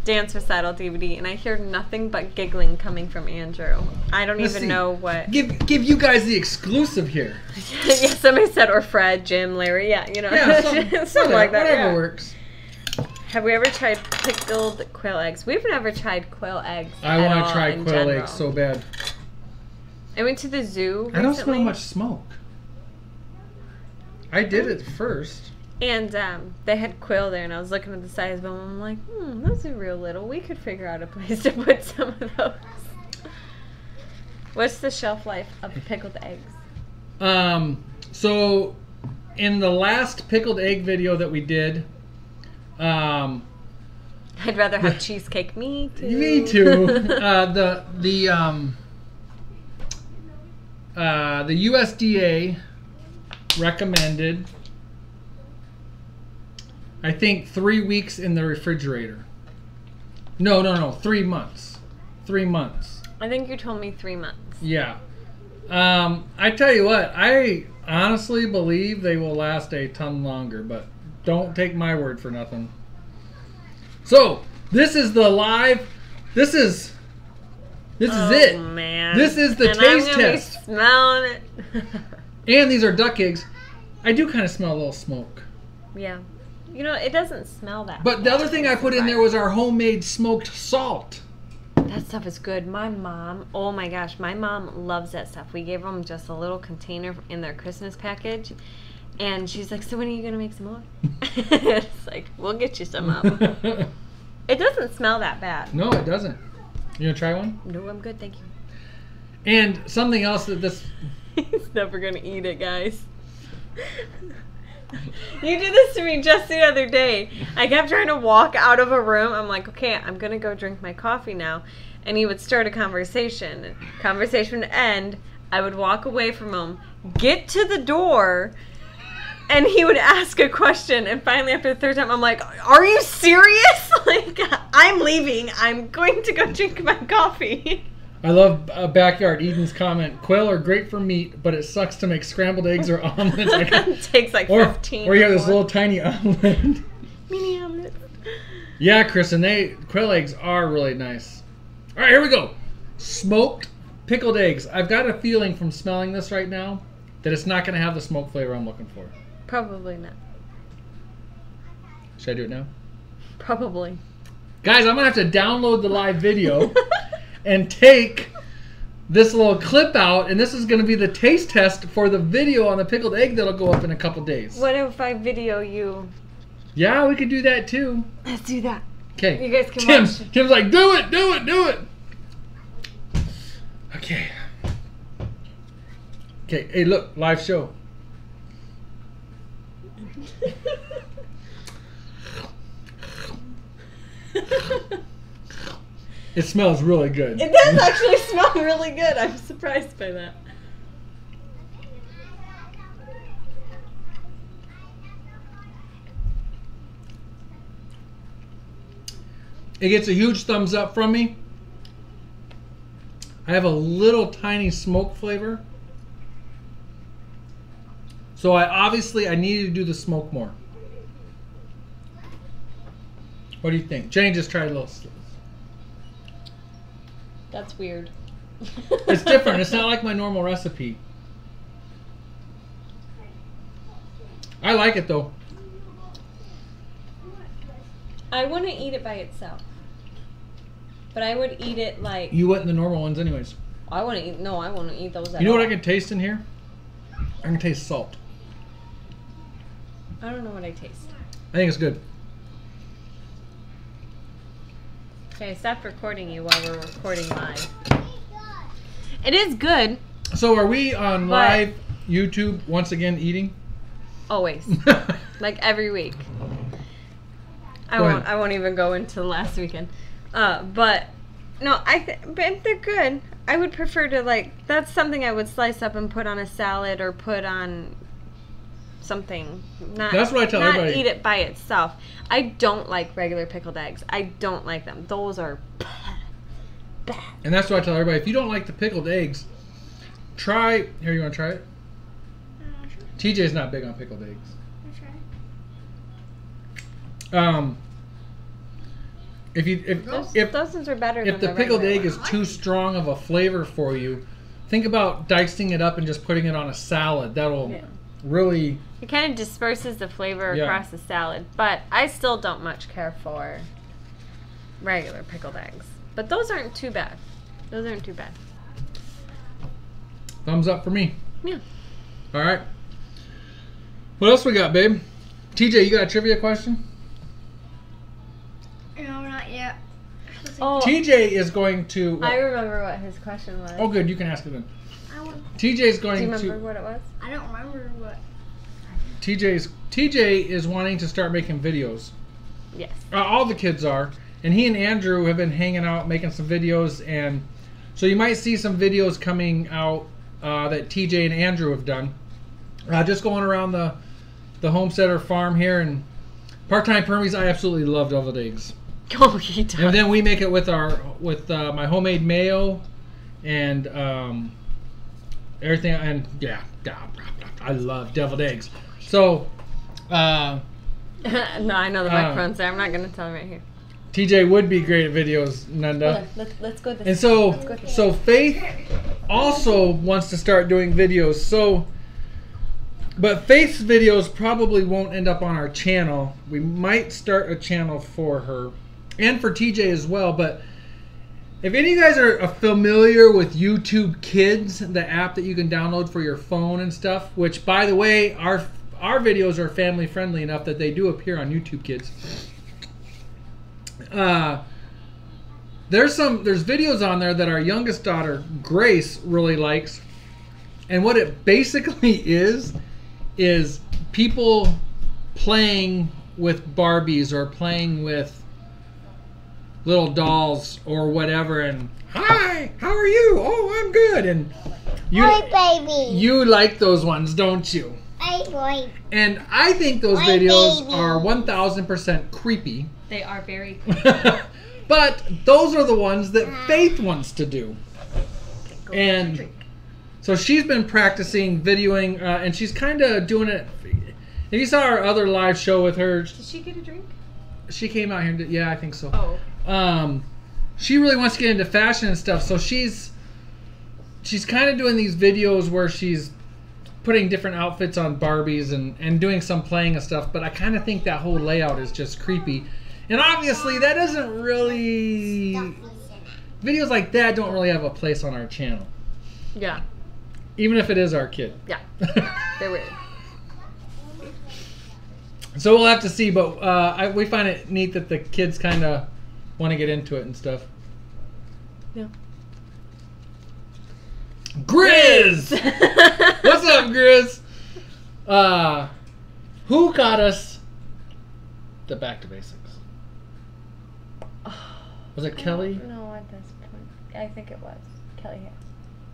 dance recital DVD, and I hear nothing but giggling coming from Andrew. I don't even know what. Give you guys the exclusive here. Yeah, somebody said, or Fred, Jim, Larry. Yeah, you know. Yeah, something like that. Whatever works. Have we ever tried pickled quail eggs? We've never tried quail eggs. I want to try quail eggs so bad. I went to the zoo recently. I don't smell much smoke. I did it first. And they had quail there, and I was looking at the size of them, and I'm like, those are real little. We could figure out a place to put some of those. What's the shelf life of pickled eggs? So in the last pickled egg video that we did, I'd rather have cheesecake. Me too. Me too. The USDA recommended, I think, 3 weeks in the refrigerator. No, 3 months. 3 months. I think you told me 3 months. Yeah. I tell you what, I honestly believe they will last a ton longer, but don't take my word for nothing. So, this is the live, this is it. Man. This is the taste test. Be smelling it. And these are duck eggs. I do kind of smell a little smoke. Yeah. You know, it doesn't smell that But the other thing I put in there was our homemade smoked salt. That stuff is good. My mom, oh my gosh, my mom loves that stuff. We gave them just a little container in their Christmas package. And she's like, so when are you going to make some more? It's like, we'll get you some up. It doesn't smell that bad. No, it doesn't. You going to try one? No, I'm good, thank you. And something else that this... He's never going to eat it, guys. You did this to me just the other day. I kept trying to walk out of a room. I'm like, okay, I'm going to go drink my coffee now. And he would start a conversation. Conversation would end. I would walk away from him, get to the door, and he would ask a question. And finally, after the third time, I'm like, are you serious? Like, I'm leaving. I'm going to go drink my coffee. I love Backyard Eden's comment. Quail are great for meat, but it sucks to make scrambled eggs or omelets. It takes like 15. Or you have this little tiny omelet. Mini omelet. Yeah, Kristen, quail eggs are really nice. All right, here we go. Smoked pickled eggs. I've got a feeling from smelling this right now that it's not going to have the smoke flavor I'm looking for. Probably not. Should I do it now? Probably. Guys, I'm going to have to download the live video and take this little clip out, and this is going to be the taste test for the video on the pickled egg that'll go up in a couple days. What if I video you? Yeah, we could do that too. Let's do that. Okay. You guys can watch. Tim's like, do it, do it, do it. Okay. Okay, hey, look, live show. It smells really good. It does actually smell really good. I'm surprised by that. It gets a huge thumbs up from me. I have a little tiny smoke flavor. So I needed to do the smoke more. What do you think? Jenny just tried a little. That's weird. It's different. It's not like my normal recipe. I like it though. I wouldn't eat it by itself. But I would eat it like... You wouldn't the normal ones anyways. I wouldn't eat... No, I wouldn't eat those at all. You know what I can taste in here? I can taste salt. I don't know what I taste. I think it's good. Okay, I stopped recording you while we're recording live. It is good. So are we on live YouTube once again eating? Always. Like every week. I won't even go into last weekend. But no, but they're good. I would prefer to that's something I would slice up and put on a salad or put on something. That's what I tell everybody. Not eat it by itself. I don't like regular pickled eggs. I don't like them. Those are bad. And that's what I tell everybody. If you don't like the pickled eggs, try. Here, you want to try it? Sure. TJ's not big on pickled eggs. I'll try. Those ones are better. If the pickled egg is too strong of a flavor for you, think about dicing it up and just putting it on a salad. That'll really... It kind of disperses the flavor across the salad. But I still don't much care for regular pickled eggs. But those aren't too bad. Those aren't too bad. Thumbs up for me. Yeah. All right. What else we got, babe? TJ, you got a trivia question? No, not yet. Oh, TJ is going to... I remember what his question was. Oh, good. You can ask it then. TJ's going to... Do you remember what it was? I don't remember what... TJ is wanting to start making videos. Yes. All the kids are. And he and Andrew have been hanging out, making some videos. And so you might see some videos coming out that TJ and Andrew have done. Just going around the Homestead farm here. And part-time permies, I absolutely love deviled eggs. Oh, he does. And then we make it with my homemade mayo and everything. And yeah, I love deviled eggs. So, no, I know the microphone's there. I'm not going to tell him right here. TJ would be great at videos, Nanda. Let's go this way. And so Faith also wants to start doing videos. But Faith's videos probably won't end up on our channel. We might start a channel for her and for TJ as well. But if any of you guys are familiar with YouTube Kids, the app that you can download for your phone and stuff, which, by the way, our videos are family friendly enough that they do appear on YouTube Kids. There's videos on there that our youngest daughter Grace really likes, and what it basically is people playing with Barbies or playing with little dolls or whatever, and hi, how are you? Oh, I'm good. And Hi, baby. You like those ones, don't you? Hi, boy. And I think those videos are 1000% creepy. They are very But those are the ones that Faith wants to do. And so she's been practicing videoing, and she's kind of doing it. If you saw our other live show with her, did she get a drink? She came out here. Yeah, I think so. Oh. She really wants to get into fashion and stuff, so she's kind of doing these videos where she's putting different outfits on Barbies and doing some playing and stuff. But I kind of think that whole layout is just creepy, and obviously that doesn't really. Videos like that don't really have a place on our channel. Yeah. Even if it is our kid. Yeah. They're weird. So we'll have to see, but we find it neat that the kids kind of want to get into it and stuff. Yeah. Grizz! What's up, Grizz? Who got us the Back to Basics? Was it Kelly? No, at this point. I think it was. Kelly has.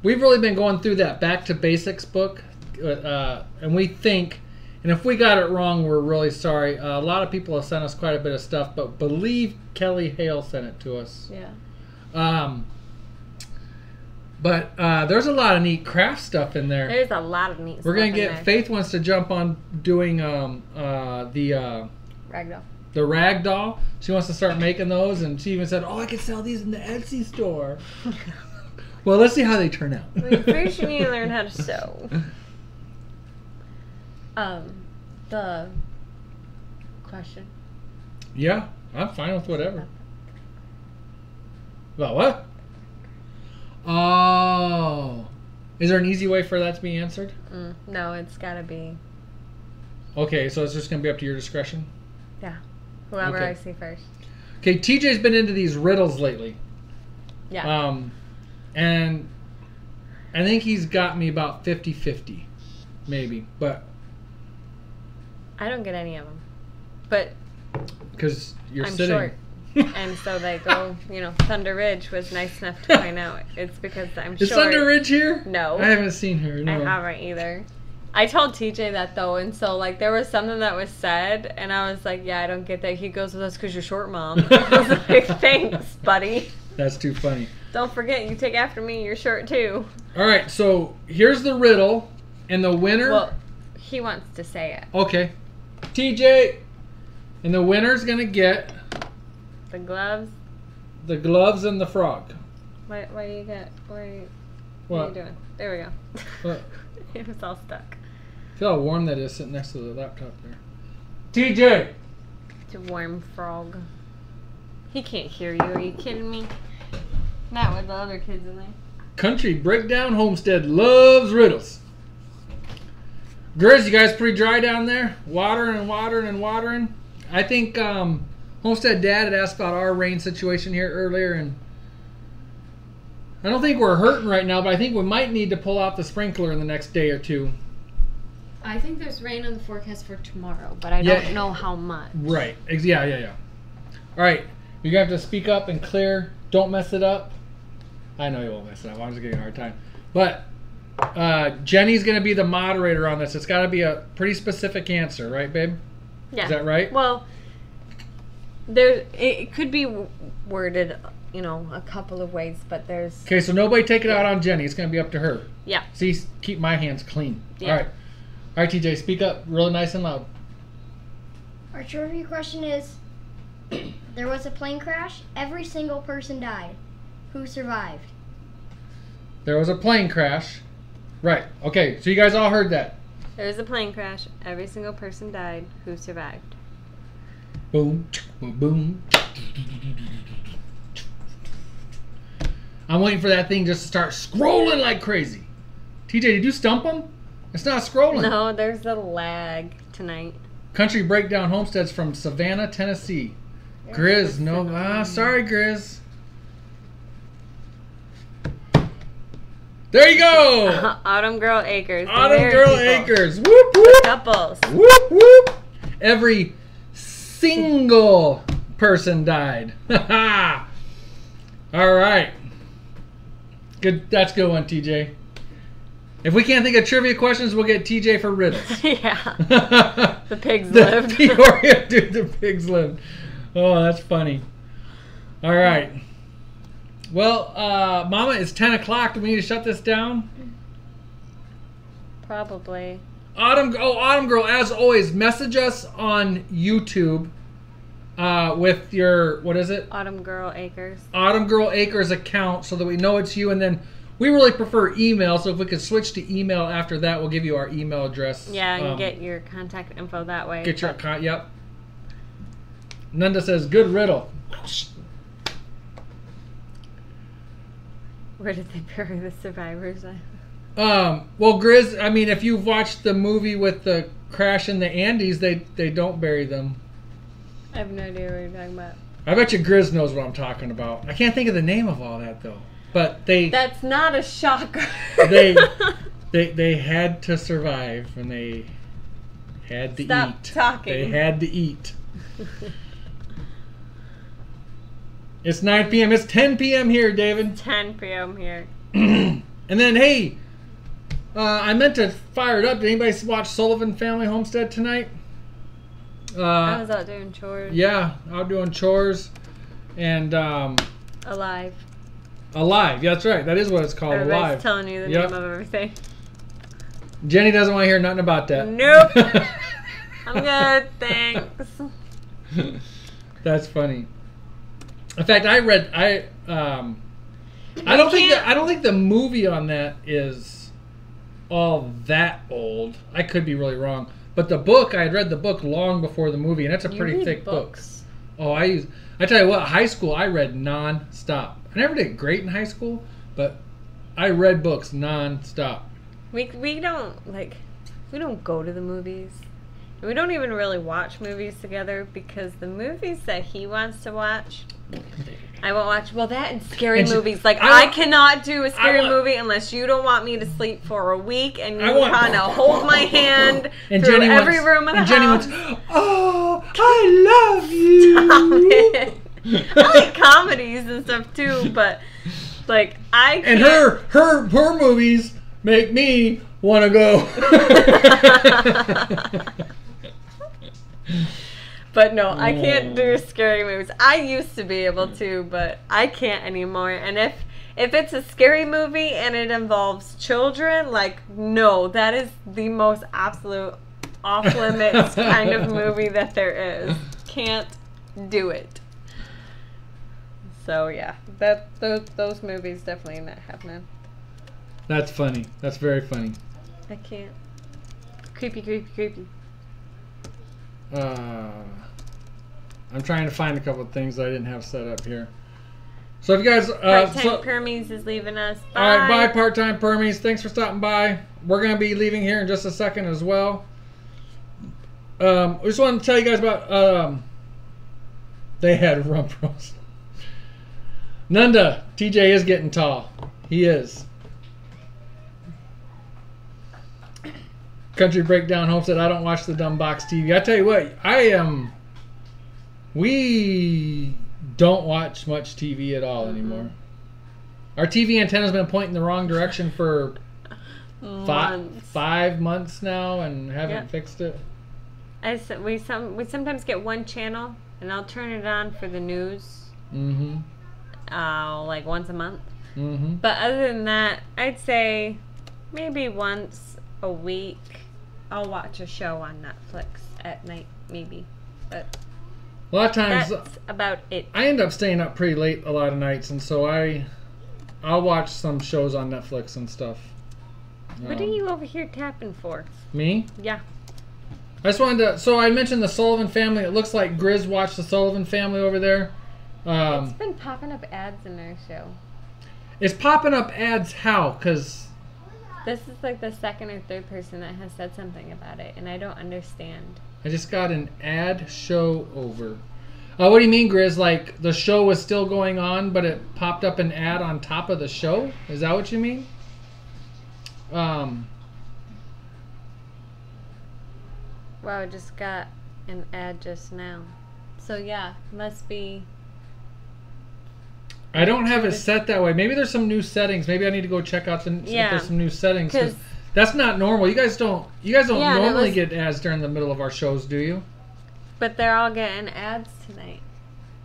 We've really been going through that Back to Basics book, and we think, and if we got it wrong, we're really sorry. A lot of people have sent us quite a bit of stuff, but believe Kelly Hale sent it to us. Yeah. But there's a lot of neat craft stuff in there. There's a lot of neat stuff. We're going to get, there. Faith wants to jump on doing the Ragdoll. The ragdoll. She wants to start making those, and she even said, "Oh, I could sell these in the Etsy store." Well, let's see how they turn out. First, you need to learn how to sew. The question. Yeah, I'm fine with whatever. About what? Oh, is there an easy way for that to be answered? No, it's got to be. Okay, so it's just going to be up to your discretion? Yeah. Whoever Okay. I see first. Okay, TJ's been into these riddles lately. Yeah. And I think he's got me about 50-50, maybe. But I don't get any of them. But because you're I'm sitting. short. And so they go, Thunder Ridge was nice enough to point out. It's because I'm short. Is Thunder Ridge here? No. I haven't seen her. No. I haven't either. I told TJ that though, and so there was something that was said, and I was like, "Yeah, I don't get that." He goes, "Well, that's because you're short, Mom." I was like, "Thanks, buddy." That's too funny. Don't forget, you take after me. You're short too. All right, so here's the riddle, and the winner. Well, he wants to say it. Okay, TJ, and the winner's gonna get the gloves. The gloves and the frog. What do you get? What are you doing? There we go. What? It was all stuck. Feel how warm that is sitting next to the laptop there. TJ! It's a warm frog. He can't hear you. Are you kidding me? Not with the other kids in there. Country Breakdown Homestead loves riddles. Grizz, you guys pretty dry down there? Watering and watering and watering? I think Homestead Dad had asked about our rain situation here earlier, and I don't think we're hurting right now, but I think we might need to pull out the sprinkler in the next day or two. I think there's rain on the forecast for tomorrow, but I don't know how much. Right. Yeah. All right. You're going to have to speak up and clear. Don't mess it up. I know you won't mess it up. I'm just giving you a hard time. But Jenny's going to be the moderator on this. It's got to be a pretty specific answer, right, babe? Yeah. Is that right? Well, it could be worded a couple of ways, but there's... Okay, so nobody take it out on Jenny. It's going to be up to her. Yeah. See, keep my hands clean. Yeah. All right, TJ, speak up really nice and loud. Our trivia question is, there was a plane crash. Every single person died. Who survived? There was a plane crash. Right. Okay, so you guys all heard that. There was a plane crash. Every single person died. Who survived? Boom, boom, boom. I'm waiting for that thing just to start scrolling like crazy. TJ, did you stump him? It's not scrolling. No, there's a lag tonight. Country Breakdown Homesteads from Savannah, Tennessee. Grizz, no. Sorry, Grizz. There you go. Autumn Girl Acres. Autumn Girl Acres. Whoop, whoop. Couples. Whoop, whoop. Every single person died. All right. Good. That's a good one, TJ. If we can't think of trivia questions, we'll get TJ for riddles. Yeah. The pigs lived. Dude, the pigs lived. Oh, that's funny. All right. Well, Mama, it's 10 o'clock. Do we need to shut this down? Probably. Autumn Girl, as always, message us on YouTube with your, what is it? Autumn Girl Acres. Autumn Girl Acres account so that we know it's you. And then we really prefer email, so if we could switch to email after that, we'll give you our email address. Yeah, and get your contact info that way. Get your yep. Nanda says, good riddle. Where did they bury the survivors? Well, Grizz, I mean, if you've watched the movie with the crash in the Andes, they don't bury them. I have no idea what you're talking about. I bet you Grizz knows what I'm talking about. I can't think of the name of all that, though. But That's not a shocker. They had to survive, and they had to eat. Stop talking. They had to eat. It's 9 p.m. It's 10 p.m. here, David. 10 p.m. here. And then, hey, I meant to fire it up. Did anybody watch Sullivan Family Homestead tonight? I was out doing chores. Yeah, out doing chores. And Alive. Yeah, that's right. That is what it's called. Everybody's Alive. Telling you the name of everything. Jenny doesn't want to hear nothing about that. Nope. I'm good, thanks. That's funny. In fact, I don't think the movie on that is all that old. I could be really wrong. But the book, I had read the book long before the movie, and it's a pretty thick book. Oh, I tell you what, high school I read non-stop. I never did great in high school, but I read books non-stop. We don't go to the movies. We don't even really watch movies together because the movies that he wants to watch, I won't watch. Well, that and scary movies. Like, I cannot do a scary movie unless you don't want me to sleep for a week and you kind of hold my hand through every room of the house. And Jenny wants, oh, I love you. Stop it. I like comedies and stuff too, but like I can't. And her movies make me want to go. But no, I can't do scary movies. I used to be able to, but I can't anymore. And if it's a scary movie and it involves children, like, no, that is the most absolute off limits kind of movie that there is. Can't do it. So yeah, those movies definitely not happening. That's funny. That's very funny. I can't. Creepy. I'm trying to find a couple of things I didn't have set up here. So if you guys... Part-time Permies is leaving us. Bye. All right, bye, Part-time Permies. Thanks for stopping by. We're going to be leaving here in just a second as well. I just wanted to tell you guys about... they had rump roast. Nanda, TJ is getting tall. He is. Country Breakdown Homestead. I don't watch the dumb box TV. I tell you what, we don't watch much TV at all anymore. Our TV antenna's been pointing the wrong direction for 5 months now and haven't fixed it. We sometimes get one channel and I'll turn it on for the news. Like once a month. But other than that, I'd say maybe once a week I'll watch a show on Netflix at night, maybe. But a lot of times that's about it. I end up staying up pretty late a lot of nights, and so I'll watch some shows on Netflix and stuff. What are you over here tapping for? Me? Yeah. I just wanted to... So I mentioned the Sullivan Family. It looks like Grizz watched the Sullivan Family over there. It's been popping up ads in their show. It's popping up ads how? Because... This is like the second or third person that has said something about it, and I don't understand. I just got an ad show over. What do you mean, Grizz? Like, the show was still going on, but it popped up an ad on top of the show? Is that what you mean? Wow, I just got an ad just now. So yeah, must be... I don't have it set that way. Maybe there's some new settings. Maybe I need to go check out if there's some new settings. Cause that's not normal. You guys don't normally get ads during the middle of our shows, do you? But they're all getting ads tonight.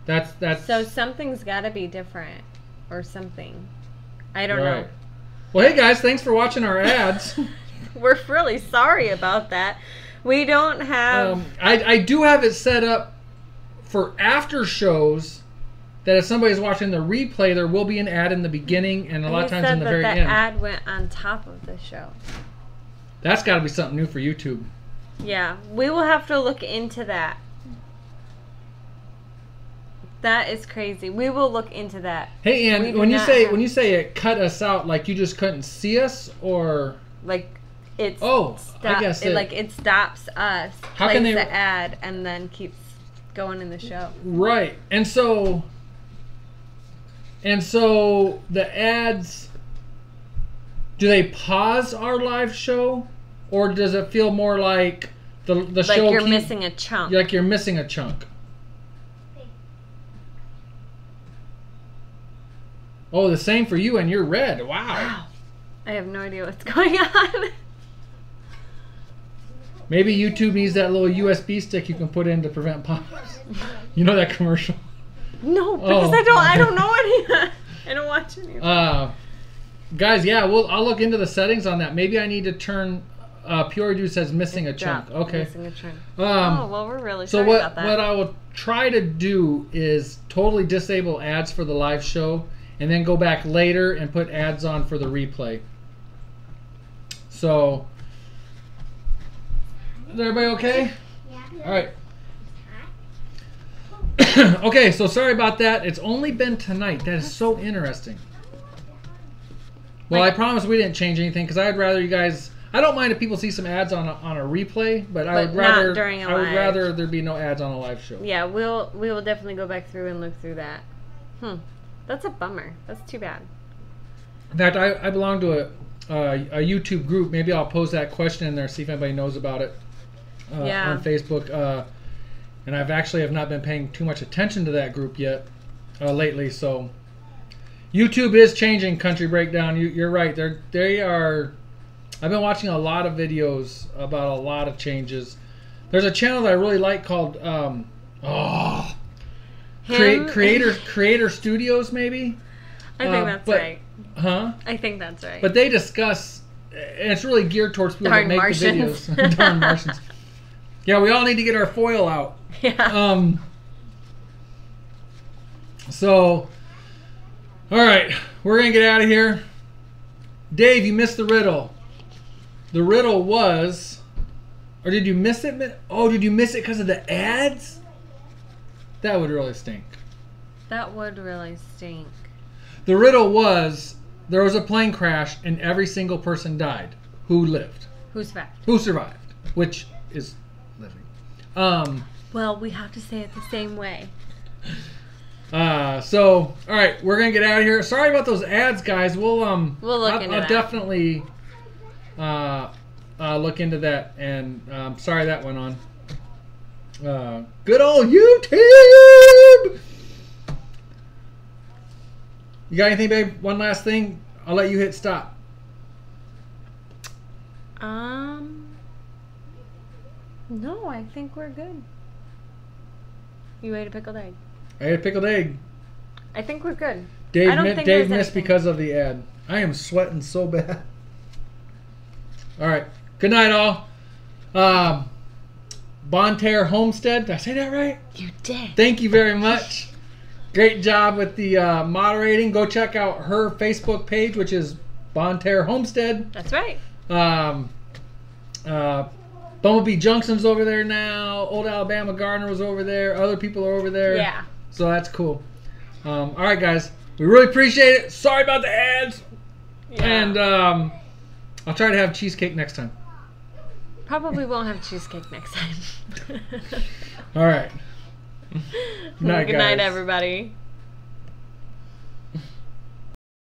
That's so something's got to be different. or something. I don't know. Well, hey guys, thanks for watching our ads. We're really sorry about that. We don't have... I do have it set up for after shows that if somebody's watching the replay, there will be an ad in the beginning and a lot of times in the very end. The ad went on top of the show. That's got to be something new for YouTube. Yeah, we will have to look into that. That is crazy. We will look into that. Hey, Ann, when you say it cut us out, like you just couldn't see us, or like it's I guess it stops us. How can they the ad and then keeps going in the show? Right, and so the ads, do they pause our live show, or does it feel more like the show? Like you're missing a chunk. Like you're missing a chunk. Oh, the same for you, and you're red. Wow. I have no idea what's going on. Maybe YouTube needs that little USB stick you can put in to prevent pops. You know that commercial? No, because I don't know any. I don't watch any. Guys, yeah, I'll look into the settings on that. Maybe I need to turn. Pure Dude says missing a chunk. Okay. Missing a chunk. Well, we're really sorry about that. So what I will try to do is totally disable ads for the live show, and then go back later and put ads on for the replay. So, is everybody okay? Yeah. All right. Okay, so sorry about that. It's only been tonight. That is so interesting. Well, I promise we didn't change anything because I'd rather you guys. I don't mind if people see some ads on a replay, but I would rather not during a live. I would rather there be no ads on a live show. Yeah, we will definitely go back through and look through that. That's a bummer. That's too bad. In fact, I belong to a YouTube group. Maybe I'll pose that question in there, see if anybody knows about it on Facebook. And I've actually have not been paying too much attention to that group yet lately. So YouTube is changing. Country Breakdown. You're right. They are. I've been watching a lot of videos about a lot of changes. There's a channel that I really like called Creator Studios, maybe. I think that's right. Huh? I think that's right. But they discuss, and it's really geared towards people that make Martians. the videos. Darn Martians. Yeah, we all need to get our foil out. Yeah. So, all right, we're gonna get out of here. Dave, you missed the riddle. The riddle was, or did you miss it? Oh, did you miss it because of the ads? That would really stink. That would really stink. The riddle was, there was a plane crash and every single person died. Who lived? Who survived? Who survived? Which is living. Well, we have to say it the same way. So, all right, we're gonna get out of here. Sorry about those ads, guys. We'll look into that. I'll definitely look into that. And sorry that went on. Good old YouTube. You got anything, babe? One last thing. I'll let you hit stop. No, I think we're good. You ate a pickled egg. I ate a pickled egg. I think we're good. Dave missed because of the ad. I am sweating so bad. All right. Good night, all. Bonterre Homestead. Did I say that right? You did. Thank you very much. Great job with the moderating. Go check out her Facebook page, which is Bonterre Homestead. That's right. Bumblebee Junson's over there now. Old Alabama Gardener was over there. Other people are over there. Yeah. So that's cool. All right, guys. We really appreciate it. Sorry about the ads. Yeah. And I'll try to have cheesecake next time. Probably won't have cheesecake next time. All right. Good night, everybody.